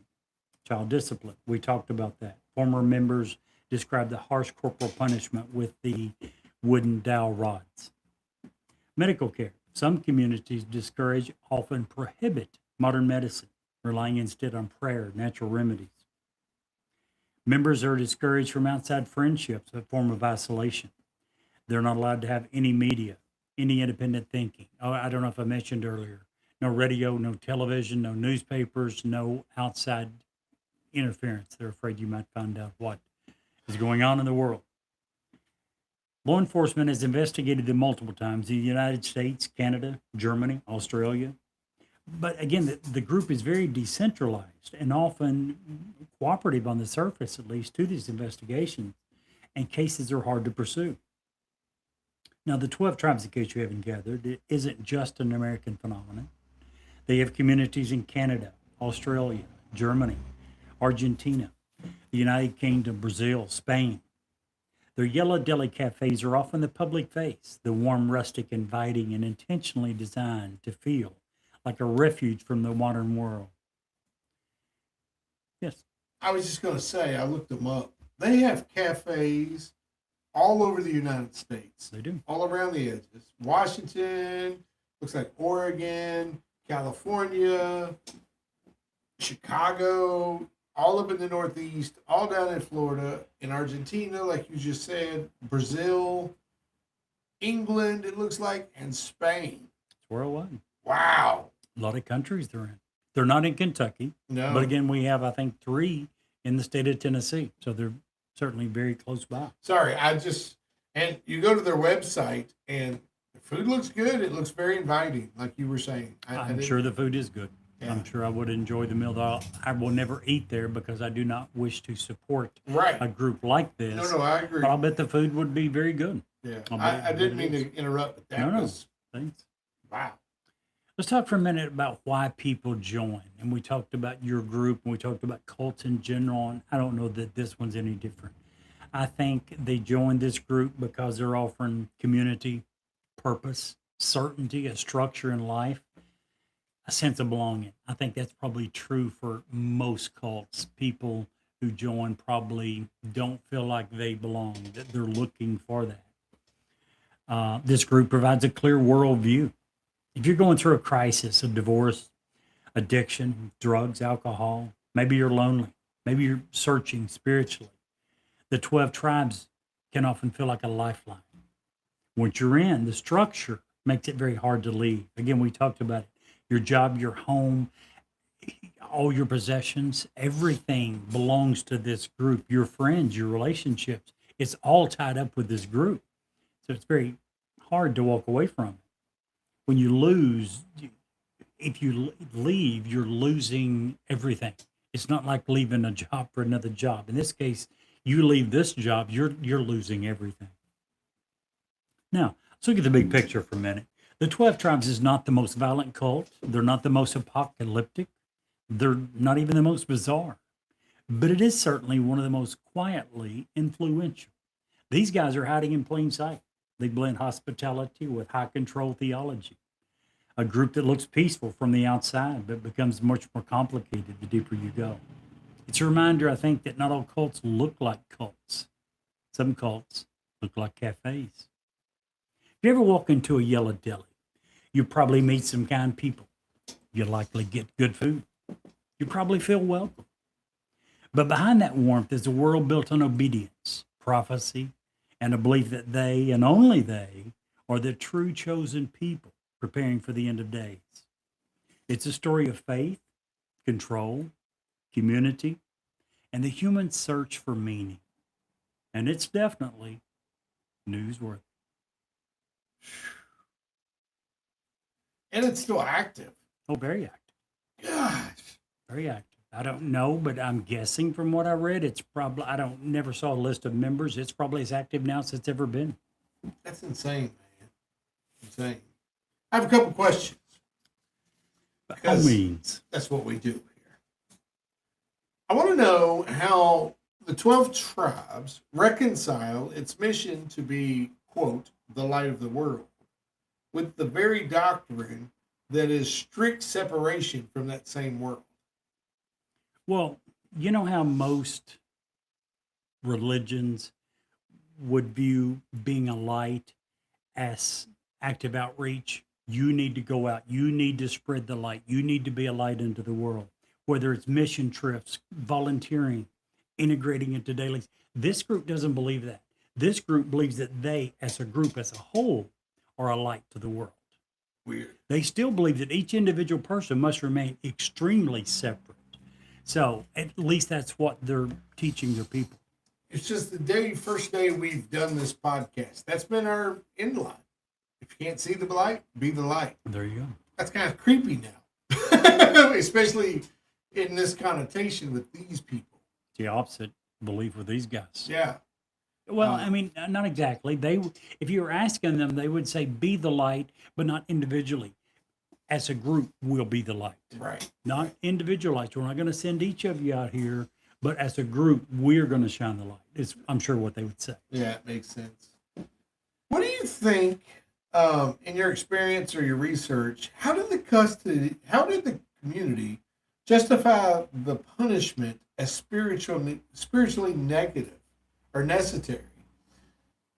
Child discipline, we talked about that. Former members described the harsh corporal punishment with the wooden dowel rods. Medical care. Some communities discourage, often prohibit modern medicine, relying instead on prayer, natural remedies. Members are discouraged from outside friendships, a form of isolation. They're not allowed to have any media, any independent thinking. Oh, I don't know if I mentioned earlier, no radio, no television, no newspapers, no outside interference. They're afraid you might find out what is going on in the world. Law enforcement has investigated them multiple times in the United States, Canada, Germany, Australia. But again, the group is very decentralized and often cooperative on the surface, at least, to these investigations, and cases are hard to pursue. Now, the 12 tribes, in case you haven't gathered, it isn't just an American phenomenon. They have communities in Canada, Australia, Germany, Argentina, the United Kingdom, Brazil, Spain. Their Yellow Deli cafes are often the public face, the warm, rustic, inviting, and intentionally designed to feel like a refuge from the modern world. Yes. I was just going to say, I looked them up. They have cafes all over the United States, They do. all around the edges. Washington, looks like Oregon, California, Chicago, all up in the Northeast, all down in Florida, in Argentina, like you just said, Brazil, England, it looks like, and Spain. It's worldwide. Wow. A lot of countries they're in. They're not in Kentucky, No. but again, we have, I think, 3 in the state of Tennessee. So they're certainly very close by. Sorry, and you go to their website and the food looks good. It looks very inviting, like you were saying. I'm didn't- sure the food is good. Yeah. I'm sure I would enjoy the meal. Though I will never eat there because I do not wish to support a Right. group like this. No, I agree. But I'll bet the food would be very good. Yeah. I'll bet- I didn't bet it mean to interrupt, but that No. was, Thanks. wow. Let's talk for a minute about why people join. And we talked about your group and we talked about cults in general. And I don't know that this one's any different. I think they joined this group because they're offering community, purpose, certainty, a structure in life, a sense of belonging. I think that's probably true for most cults. People who join probably don't feel like they belong, that they're looking for that. This group provides a clear worldview. If you're going through a crisis, a divorce, addiction, drugs, alcohol, maybe you're lonely, maybe you're searching spiritually, the 12 tribes can often feel like a lifeline. Once you're in, the structure makes it very hard to leave. Again, we talked about it. Your job, your home, all your possessions, everything belongs to this group. Your friends, your relationships, it's all tied up with this group. So it's very hard to walk away from it. When you lose, if you leave, you're losing everything. It's not like leaving a job for another job. In this case, you leave this job, you're losing everything. Now, let's look at the big picture for a minute. The 12 tribes is not the most violent cult. They're not the most apocalyptic. They're not even the most bizarre. But it is certainly one of the most quietly influential. These guys are hiding in plain sight. They blend hospitality with high control theology. A group that looks peaceful from the outside, but becomes much more complicated the deeper you go. It's a reminder, I think, that not all cults look like cults. Some cults look like cafes. If you ever walk into a yellow deli, you probably meet some kind people. You likely get good food. You probably feel welcome. But behind that warmth is a world built on obedience, prophecy, and a belief that they, and only they, are the true chosen people preparing for the end of days. It's a story of faith, control, community, and the human search for meaning. And it's definitely newsworthy. And it's still active. Oh, very active. Gosh. Very active. I don't know, but I'm guessing from what I read, it's probably, never saw a list of members. It's probably as active now as it's ever been. That's insane, man. Insane. I have a couple questions. By all Because- means. That's what we do here. I want to know how the 12 tribes reconcile its mission to be, quote, the light of the world, with the very doctrine that is strict separation from that same world. Well, you know how most religions would view being a light as active outreach? You need to go out. You need to spread the light. You need to be a light into the world, whether it's mission trips, volunteering, integrating into daily. This group doesn't believe that. This group believes that they, as a group, as a whole, are a light to the world. Weird. They still believe that each individual person must remain extremely separate. So at least that's what they're teaching their people. It's just first day we've done this podcast. That's been our end line. If you can't see the light, be the light. There you go. That's kind of creepy now, especially in this connotation with these people. It's the opposite belief with these guys. Yeah. Well, I mean, not exactly. If you were asking them, they would say, be the light, but not individually. As a group, we'll be the light. Right. Not individualized. We're not going to send each of you out here, but as a group, we're going to shine the light. It's, I'm sure, what they would say. Yeah, it makes sense. What do you think, in your experience or your research, how did the community justify the punishment as spiritually negative or necessary?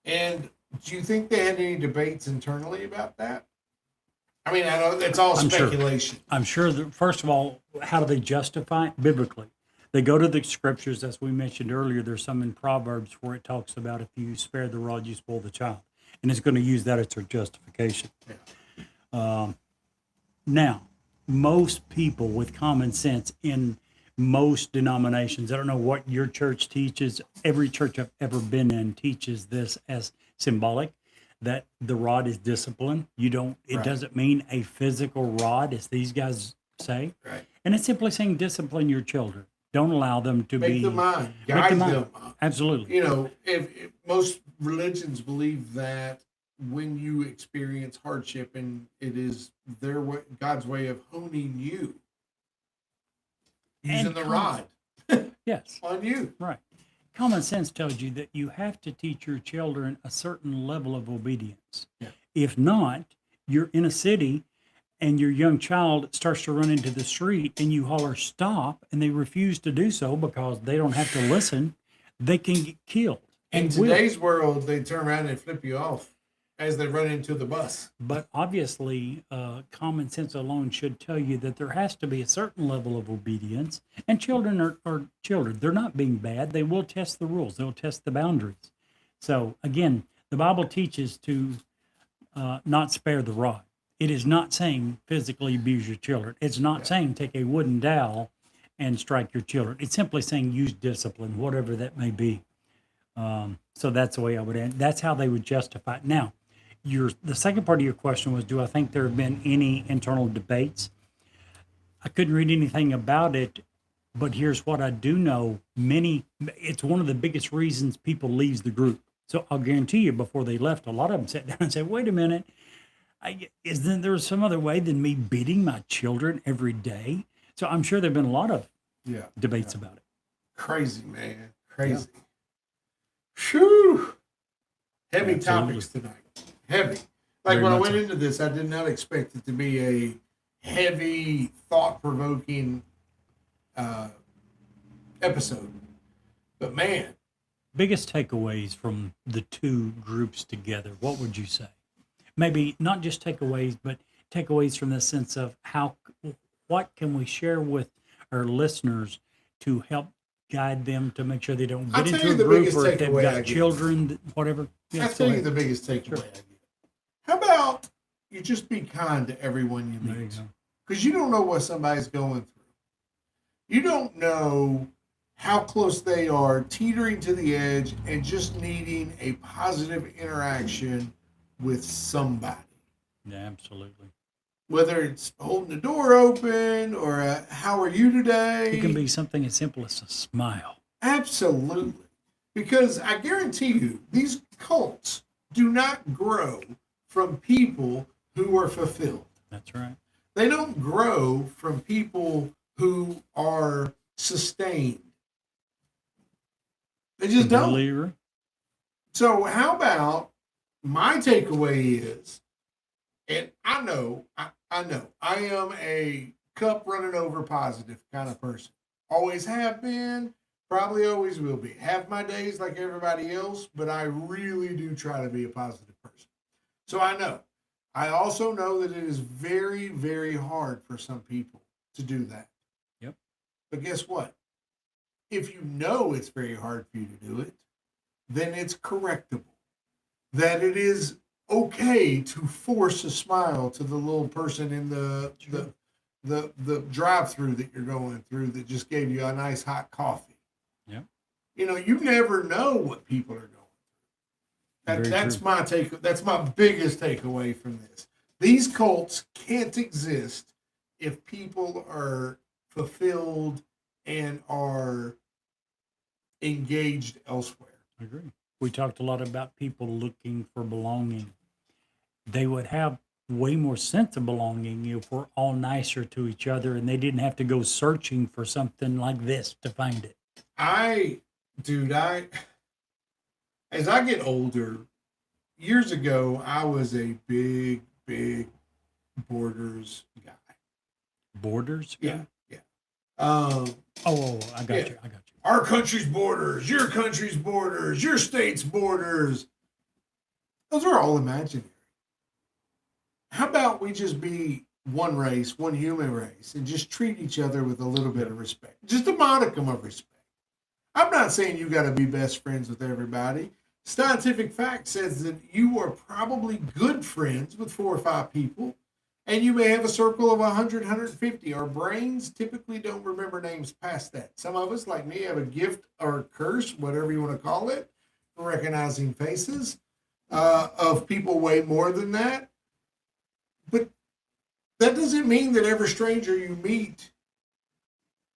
And do you think they had any debates internally about that? I mean, I know it's all I'm sure. speculation. I'm sure that, first of all, how do they justify it biblically? They go to the scriptures, as we mentioned earlier. There's some in Proverbs where it talks about if you spare the rod, you spoil the child. And it's going to use that as their justification. Now, most people with common sense in most denominations, I don't know what your church teaches, every church I've ever been in teaches this as symbolic, that the rod is discipline. It Right. doesn't mean a physical rod, as these guys say. Right. And it's simply saying discipline your children. Don't allow them to Make be. them mind, Make guide them mind. them. Absolutely. You know, if most religions believe that when you experience hardship and it is their way, God's way of honing you, using And the come- rod Yes. on you. Right. Common sense tells you that you have to teach your children a certain level of obedience. Yeah. If not, you're in a city and your young child starts to run into the street and you holler stop and they refuse to do so because they don't have to listen, they can get killed. In And will. today's world, they turn around and flip you off as they run into the bus. But obviously, common sense alone should tell you that there has to be a certain level of obedience. And children are children. They're not being bad. They will test the rules, they'll test the boundaries. So, again, the Bible teaches to not spare the rod. It is not saying physically abuse your children. It's not saying take a wooden dowel and strike your children. It's simply saying use discipline, whatever that may be. So that's the way I would end. That's how they would justify it. Now, the second part of your question was, do I think there have been any internal debates? I couldn't read anything about it, but here's what I do know. It's one of the biggest reasons people leaves the group. So I'll guarantee you before they left, a lot of them sat down and said, wait a minute, isn't there some other way than me beating my children every day? So I'm sure there've been a lot of Yeah. debates about it. Crazy, man. Crazy. Phew. Heavy Absolutely. topics tonight. Heavy. Like Very when I much went so. into this, I did not expect it to be a heavy, thought-provoking episode. But man, Biggest takeaways from the two groups together, what would you say? Maybe not just takeaways, but takeaways from the sense of what can we share with our listeners to help guide them to make sure they don't I'll get tell into you a the group, biggest or if they've takeaway I got get. children, whatever. Yeah, I'll go tell you ahead. the biggest takeaway Sure. I get. How about you just be kind to everyone you There you meet? go. Because you don't know what somebody's going through. You don't know how close they are teetering to the edge and just needing a positive interaction with somebody. Yeah, absolutely. Whether it's holding the door open or how are you today? It can be something as simple as a smile. Absolutely. Because I guarantee you, these cults do not grow from people who are fulfilled. That's right. They don't grow from people who are sustained. They just don't. Completely agree. So how about my takeaway is, and I know I am a cup running over positive kind of person. Always have been, probably always will be. Have my days like everybody else, but I really do try to be a positive person. So I know. I also know that it is very, very hard for some people to do that. Yep. But guess what? If you know it's very hard for you to do it, then it's correctable. That it is okay to force a smile to the little person in the drive-through that you're going through that just gave you a nice hot coffee. Yep. You know, you never know what people are going through. Very That's true. my take. That's my biggest takeaway from this. These cults can't exist if people are fulfilled and are engaged elsewhere. I agree. We talked a lot about people looking for belonging. They would have way more sense of belonging if we're all nicer to each other and they didn't have to go searching for something like this to find it. As I get older, years ago, I was a big Borders guy. Borders? Yeah. Oh, I got Yeah. you. I got you. Our country's borders, your country's borders, your state's borders. Those are all imaginary. How about we just be one race, one human race, and just treat each other with a little bit of respect, just a modicum of respect. I'm not saying you got to be best friends with everybody. Scientific fact says that you are probably good friends with 4 or 5 people, and you may have a circle of 100, 150. Our brains typically don't remember names past that. Some of us, like me, have a gift or a curse, whatever you want to call it, for recognizing faces of people way more than that. But that doesn't mean that every stranger you meet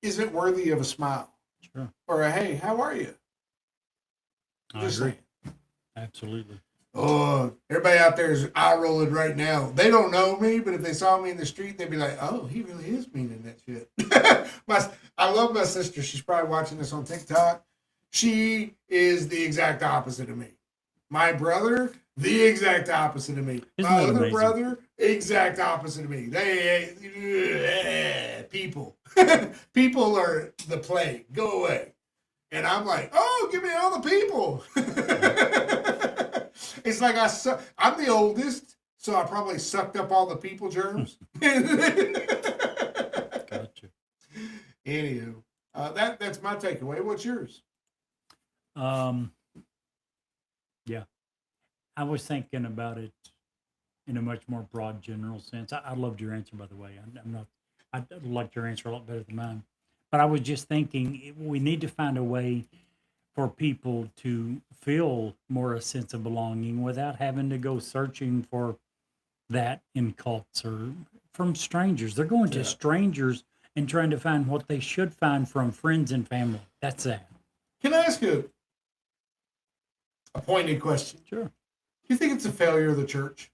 isn't worthy of a smile. Sure. Or a, hey, how are you? I Just agree. saying. Absolutely. Oh, everybody out there is eye rolling right now. They don't know me, but if they saw me in the street, they'd be like, oh, he really is meaning that shit. I love my sister. She's probably watching this on TikTok. She is the exact opposite of me. My brother, the exact opposite of me. Isn't My that other amazing? brother, exact opposite of me. People. People are the plague. Go away. And I'm like, oh, give me all the people. It's like I'm the oldest, so I probably sucked up all the people germs. Gotcha. Anywho, that's my takeaway. What's yours? Yeah, I was thinking about it in a much more broad, general sense. I loved your answer, by the way. I liked your answer a lot better than mine. But I was just thinking we need to find a way for people to feel more a sense of belonging without having to go searching for that in cults or from strangers. They're going to Yeah. strangers and trying to find what they should find from friends and family. That's that. Can I ask a pointed question? Sure. Do you think it's a failure of the church?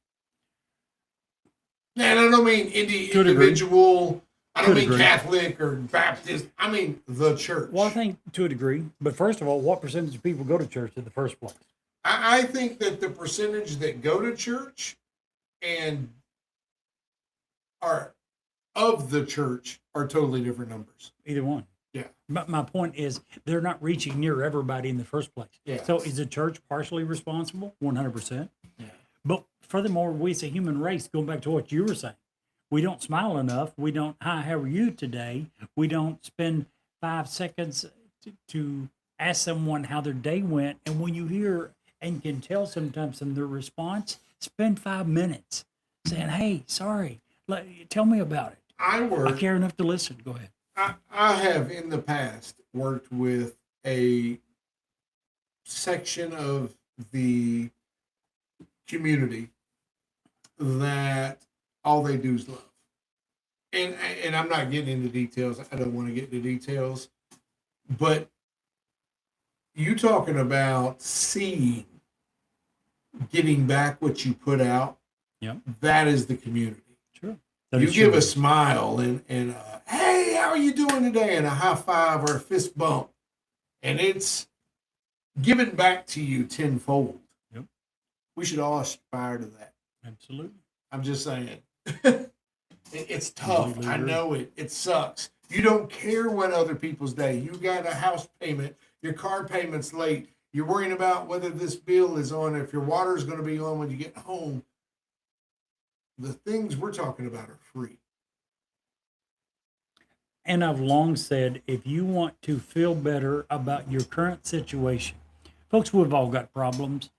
And I don't mean To a degree. individual. I don't To a mean degree. Catholic or Baptist. I mean the church. Well, I think to a degree. But first of all, what percentage of people go to church in the first place? I think that the percentage that go to church and are of the church are totally different numbers. Either one. Yeah. But my point is, they're not reaching near everybody in the first place. Yeah. So is the church partially responsible? 100%. Yeah. But furthermore, we as a human race, going back to what you were saying, we don't smile enough. We don't, hi, how are you today? We don't spend 5 seconds to ask someone how their day went. And when you hear and can tell sometimes in their response, spend 5 minutes saying, hey, sorry, tell me about it. I I work. care enough to listen. Go ahead. I have in the past worked with a section of the community that all they do is love. And I'm not getting into details. I don't want to get into details. But you talking about seeing, getting back what you put out, Yep. that is the community. Sure. You give a smile and hey, how are you doing today? And a high five or a fist bump. And it's given back to you tenfold. Yep. We should all aspire to that. Absolutely. I'm just saying. It's tough. Completely I agree. know it. It sucks. You don't care what other people's day. You got a house payment. Your car payment's late. You're worrying about whether this bill is on, if your water's going to be on when you get home. The things we're talking about are free. And I've long said, if you want to feel better about your current situation, folks, we've all got problems.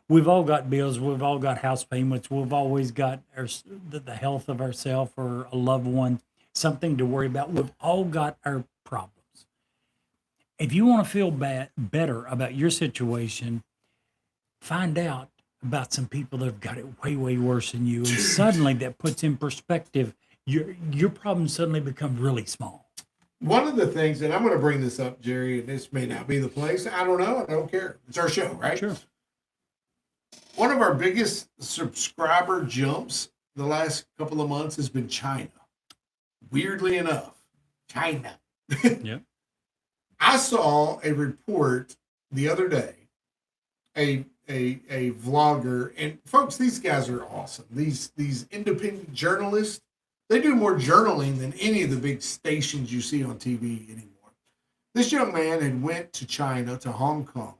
We've all got bills. We've all got house payments. We've always got the health of ourselves or a loved one, something to worry about. We've all got our problems. If you want to feel better about your situation, find out about some people that have got it way, way worse than you. And suddenly that puts in perspective, your problems suddenly become really small. One of the things, and I'm going to bring this up, Jerry, and this may not be the place. I don't know. I don't care. It's our show, right? Sure. One of our biggest subscriber jumps the last couple of months has been China. Weirdly enough, China. Yep. I saw a report the other day, a vlogger, and folks, these guys are awesome. These independent journalists, they do more journaling than any of the big stations you see on TV anymore. This young man had went to China, to Hong Kong,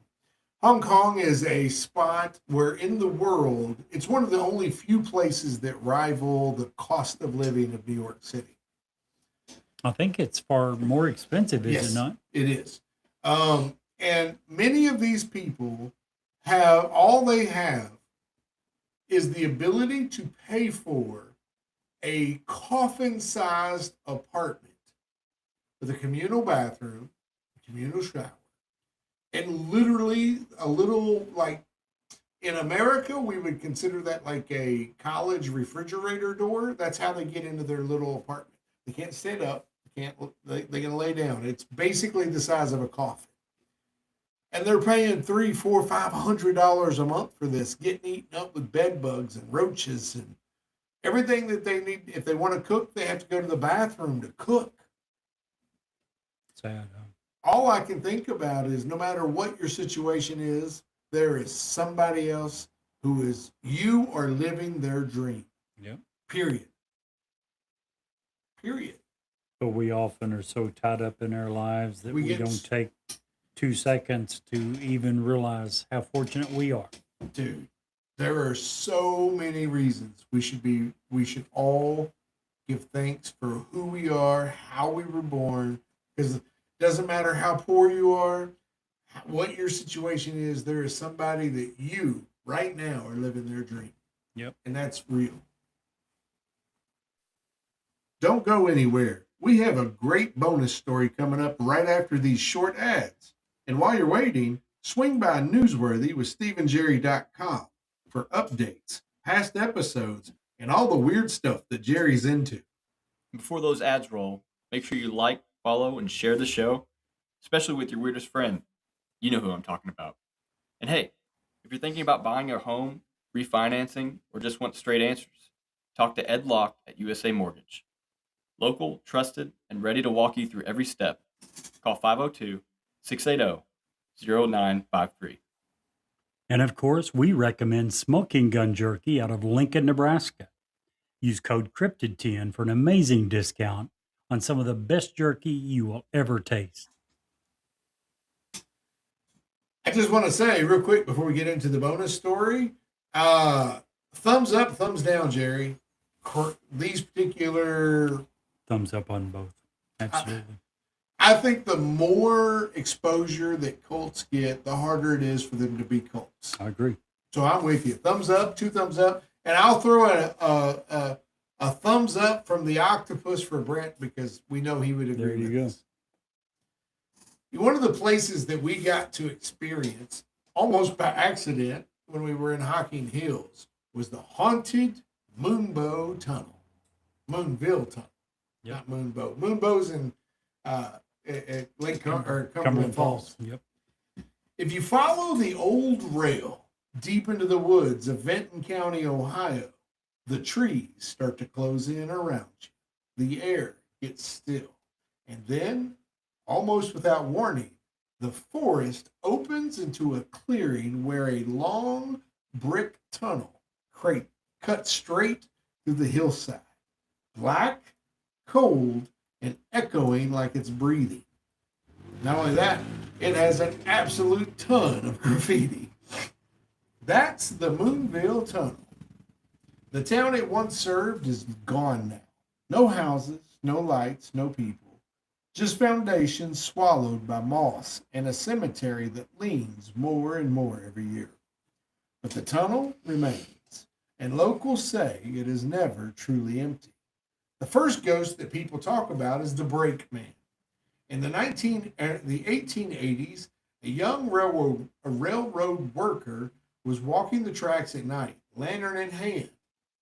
Hong Kong is a spot where in the world, it's one of the only few places that rival the cost of living of New York City. I think it's far more expensive, is Yes. it not? It is. And many of these people have all they have is the ability to pay for a coffin sized apartment with a communal bathroom, a communal shower, and literally a little like in America, we would consider that like a college refrigerator door. That's how they get into their little apartment. They can't stand up. They can lay down. It's basically the size of a coffin. And they're paying $300, $400, $500 a month for this, getting eaten up with bed bugs and roaches and everything that they need. If they want to cook, they have to go to the bathroom to cook. Sad. All I can think about is no matter what your situation is, there is somebody else who is, you are living their dream. Yep. Period. Period. But we often are so tied up in our lives that We we get- don't take 2 seconds to even realize how fortunate we are. Dude, there are so many reasons we should all give thanks for who we are, how we were born, because it doesn't matter how poor you are, what your situation is, there is somebody that you right now are living their dream. Yep. And that's real. Don't go anywhere. We have a great bonus story coming up right after these short ads. And while you're waiting, swing by Newsworthy with StephenJerry.com for updates, past episodes, and all the weird stuff that Jerry's into. Before those ads roll, make sure you like, follow, and share the show, especially with your weirdest friend. You know who I'm talking about. And hey, if you're thinking about buying a home, refinancing, or just want straight answers, talk to Ed Locke at USA Mortgage. Local, trusted, and ready to walk you through every step. Call 502-680-0953. And of course, we recommend Smoking Gun Jerky out of Lincoln, Nebraska. Use code CRYPTID10 for an amazing discount on some of the best jerky you will ever taste. I just want to say real quick before we get into the bonus story, thumbs up, thumbs down, Jerry. These particular, Thumbs up on both. Absolutely. I think the more exposure that Colts get, the harder it is for them to be Colts. I agree. So I'm with you. Thumbs up, 2 thumbs up, and I'll throw a thumbs up from the octopus for Brent because we know he would agree There you with go. us. One of the places that we got to experience almost by accident when we were in Hocking Hills was the haunted Moonbow Tunnel, Moonville Tunnel, Yep. not Moonbow. Moonbow's in at Lake Cumberland Falls. Yep. If you follow the old rail deep into the woods of Benton County, Ohio, the trees start to close in around you. The air gets still. And then, almost without warning, the forest opens into a clearing where a long brick tunnel cuts straight through the hillside. Black, cold, and echoing like it's breathing. Not only that, it has an absolute ton of graffiti. That's the Moonville Tunnel. The town it once served is gone now. No houses, no lights, no people. Just foundations swallowed by moss and a cemetery that leans more and more every year. But the tunnel remains, and locals say it is never truly empty. The first ghost that people talk about is the brakeman. In the 1880s, a young railroad worker was walking the tracks at night, lantern in hand.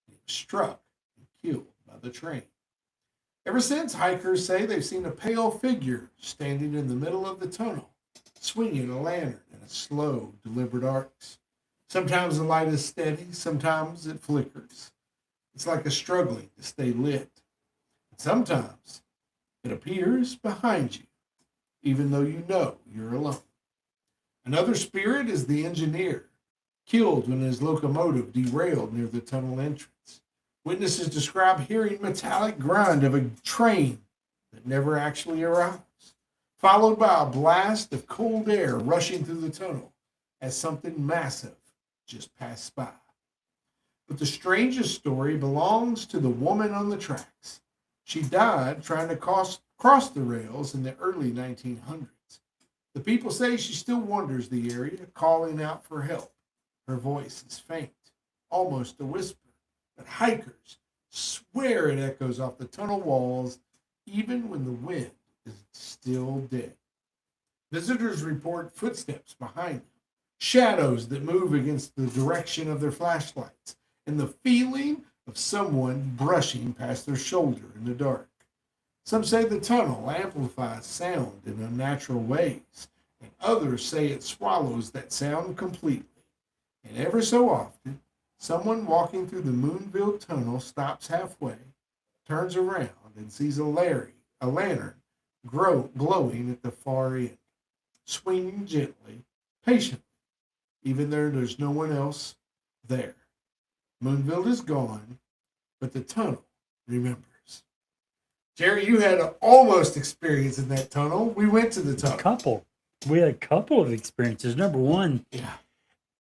He was struck and killed by the train. Ever since, hikers say they've seen a pale figure standing in the middle of the tunnel, swinging a lantern in a slow, deliberate arcs. Sometimes the light is steady, sometimes it flickers. It's like a struggling to stay lit. Sometimes it appears behind you, even though you know you're alone. Another spirit is the engineer, killed when his locomotive derailed near the tunnel entrance. Witnesses describe hearing metallic grind of a train that never actually arrives, followed by a blast of cold air rushing through the tunnel, as something massive just passed by. But the strangest story belongs to the woman on the tracks. She died trying to cross the rails in the early 1900s. The people say she still wanders the area, calling out for help. Her voice is faint, almost a whisper, but hikers swear it echoes off the tunnel walls even when the wind is still dead. Visitors report footsteps behind them, shadows that move against the direction of their flashlights, and the feeling of someone brushing past their shoulder in the dark. Some say the tunnel amplifies sound in unnatural ways, and others say it swallows that sound completely. And every so often, someone walking through the Moonville tunnel stops halfway, turns around, and sees a lantern glowing at the far end, swinging gently, patiently, even though there's no one else there. Moonville is gone, but the tunnel remembers. Jerry, you had an almost experience in that tunnel. We went to the tunnel. We had a couple of experiences. Number one, Yeah.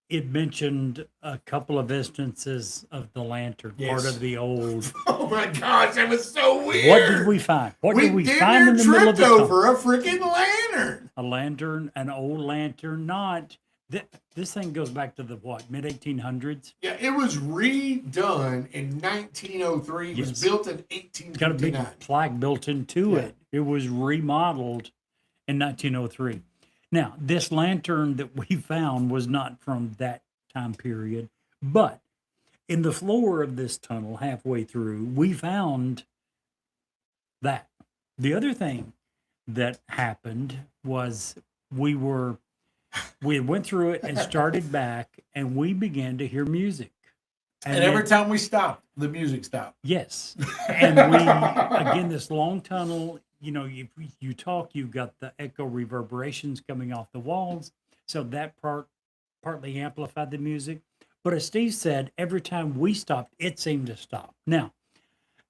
it mentioned a couple of instances of the lantern, part Yes. of the old. Oh my gosh, that was so weird. What did we find? What did we find in the middle of tripped the tunnel? over a freaking lantern. A lantern, an old lantern, not. This thing goes back to the what, mid 1800s? Yeah, it was redone in 1903. It was Yes. built in It's got a big 1859. plaque built into Yeah. it. It was remodeled in 1903. Now, this lantern that we found was not from that time period, but in the floor of this tunnel, halfway through, we found that. The other thing that happened was we went through it and started back, and we began to hear music. And then- every time we stopped, the music stopped. Yes. And we, again, this long tunnel, you talk, you've got the echo reverberations coming off the walls. So that partly amplified the music. But as Steve said, every time we stopped, it seemed to stop. Now,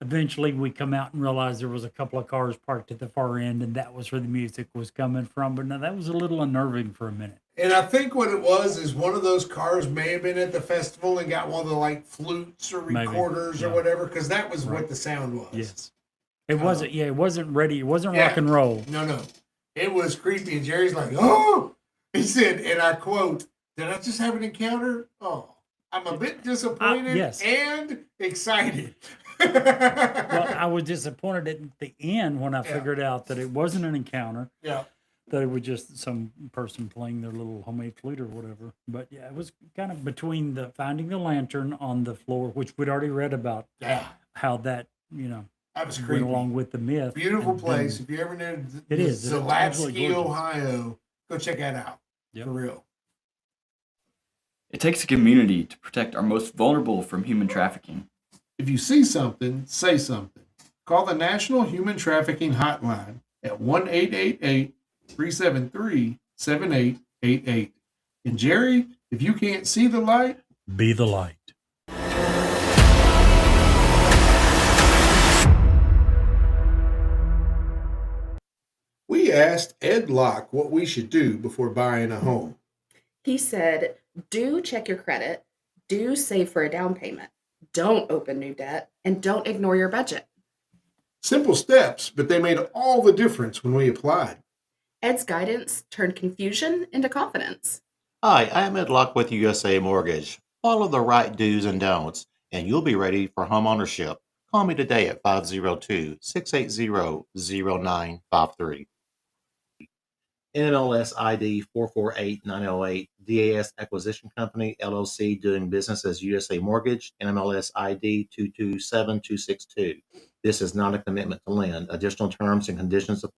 eventually we come out and realize there was a couple of cars parked at the far end, and that was where the music was coming from. But now that was a little unnerving for a minute. And I think what it was is one of those cars may have been at the festival and got one of the like flutes or Maybe, recorders or yeah. whatever, because that was Right. what the sound was. Yes. It wasn't, it wasn't ready. It wasn't Yeah. rock and roll. No. It was creepy. And Jerry's like, oh, he said, and I quote, did I just have an encounter? Oh, I'm a bit disappointed yes. and excited. Well, I was disappointed at the end when I Yeah. figured out that it wasn't an encounter, Yeah. that it was just some person playing their little homemade flute or whatever. But yeah, it was kind of between the finding the lantern on the floor, which we'd already read about, Yeah. how that, That was went creepy. along with the myth. Beautiful and then- place. If you ever know It is. It's absolutely Zalatsky, gorgeous. Ohio, go check that out. Yep. For real. It takes a community to protect our most vulnerable from human trafficking. If you see something, say something. Call the National Human Trafficking Hotline at 1-888-373-7888. And Jerry, if you can't see the light, Be the light. we asked Ed Locke what we should do before buying a home. He said, do check your credit, do save for a down payment, don't open new debt, and don't ignore your budget. Simple steps, but they made all the difference when we applied. Ed's guidance turned confusion into confidence. Hi, I am Ed Locke with USA Mortgage. Follow the right do's and don'ts, and you'll be ready for home ownership. Call me today at 502-680-0953. NMLS ID 448908, DAS Acquisition Company, LLC, doing business as USA Mortgage, NMLS ID 227262. This is not a commitment to lend. Additional terms and conditions apply.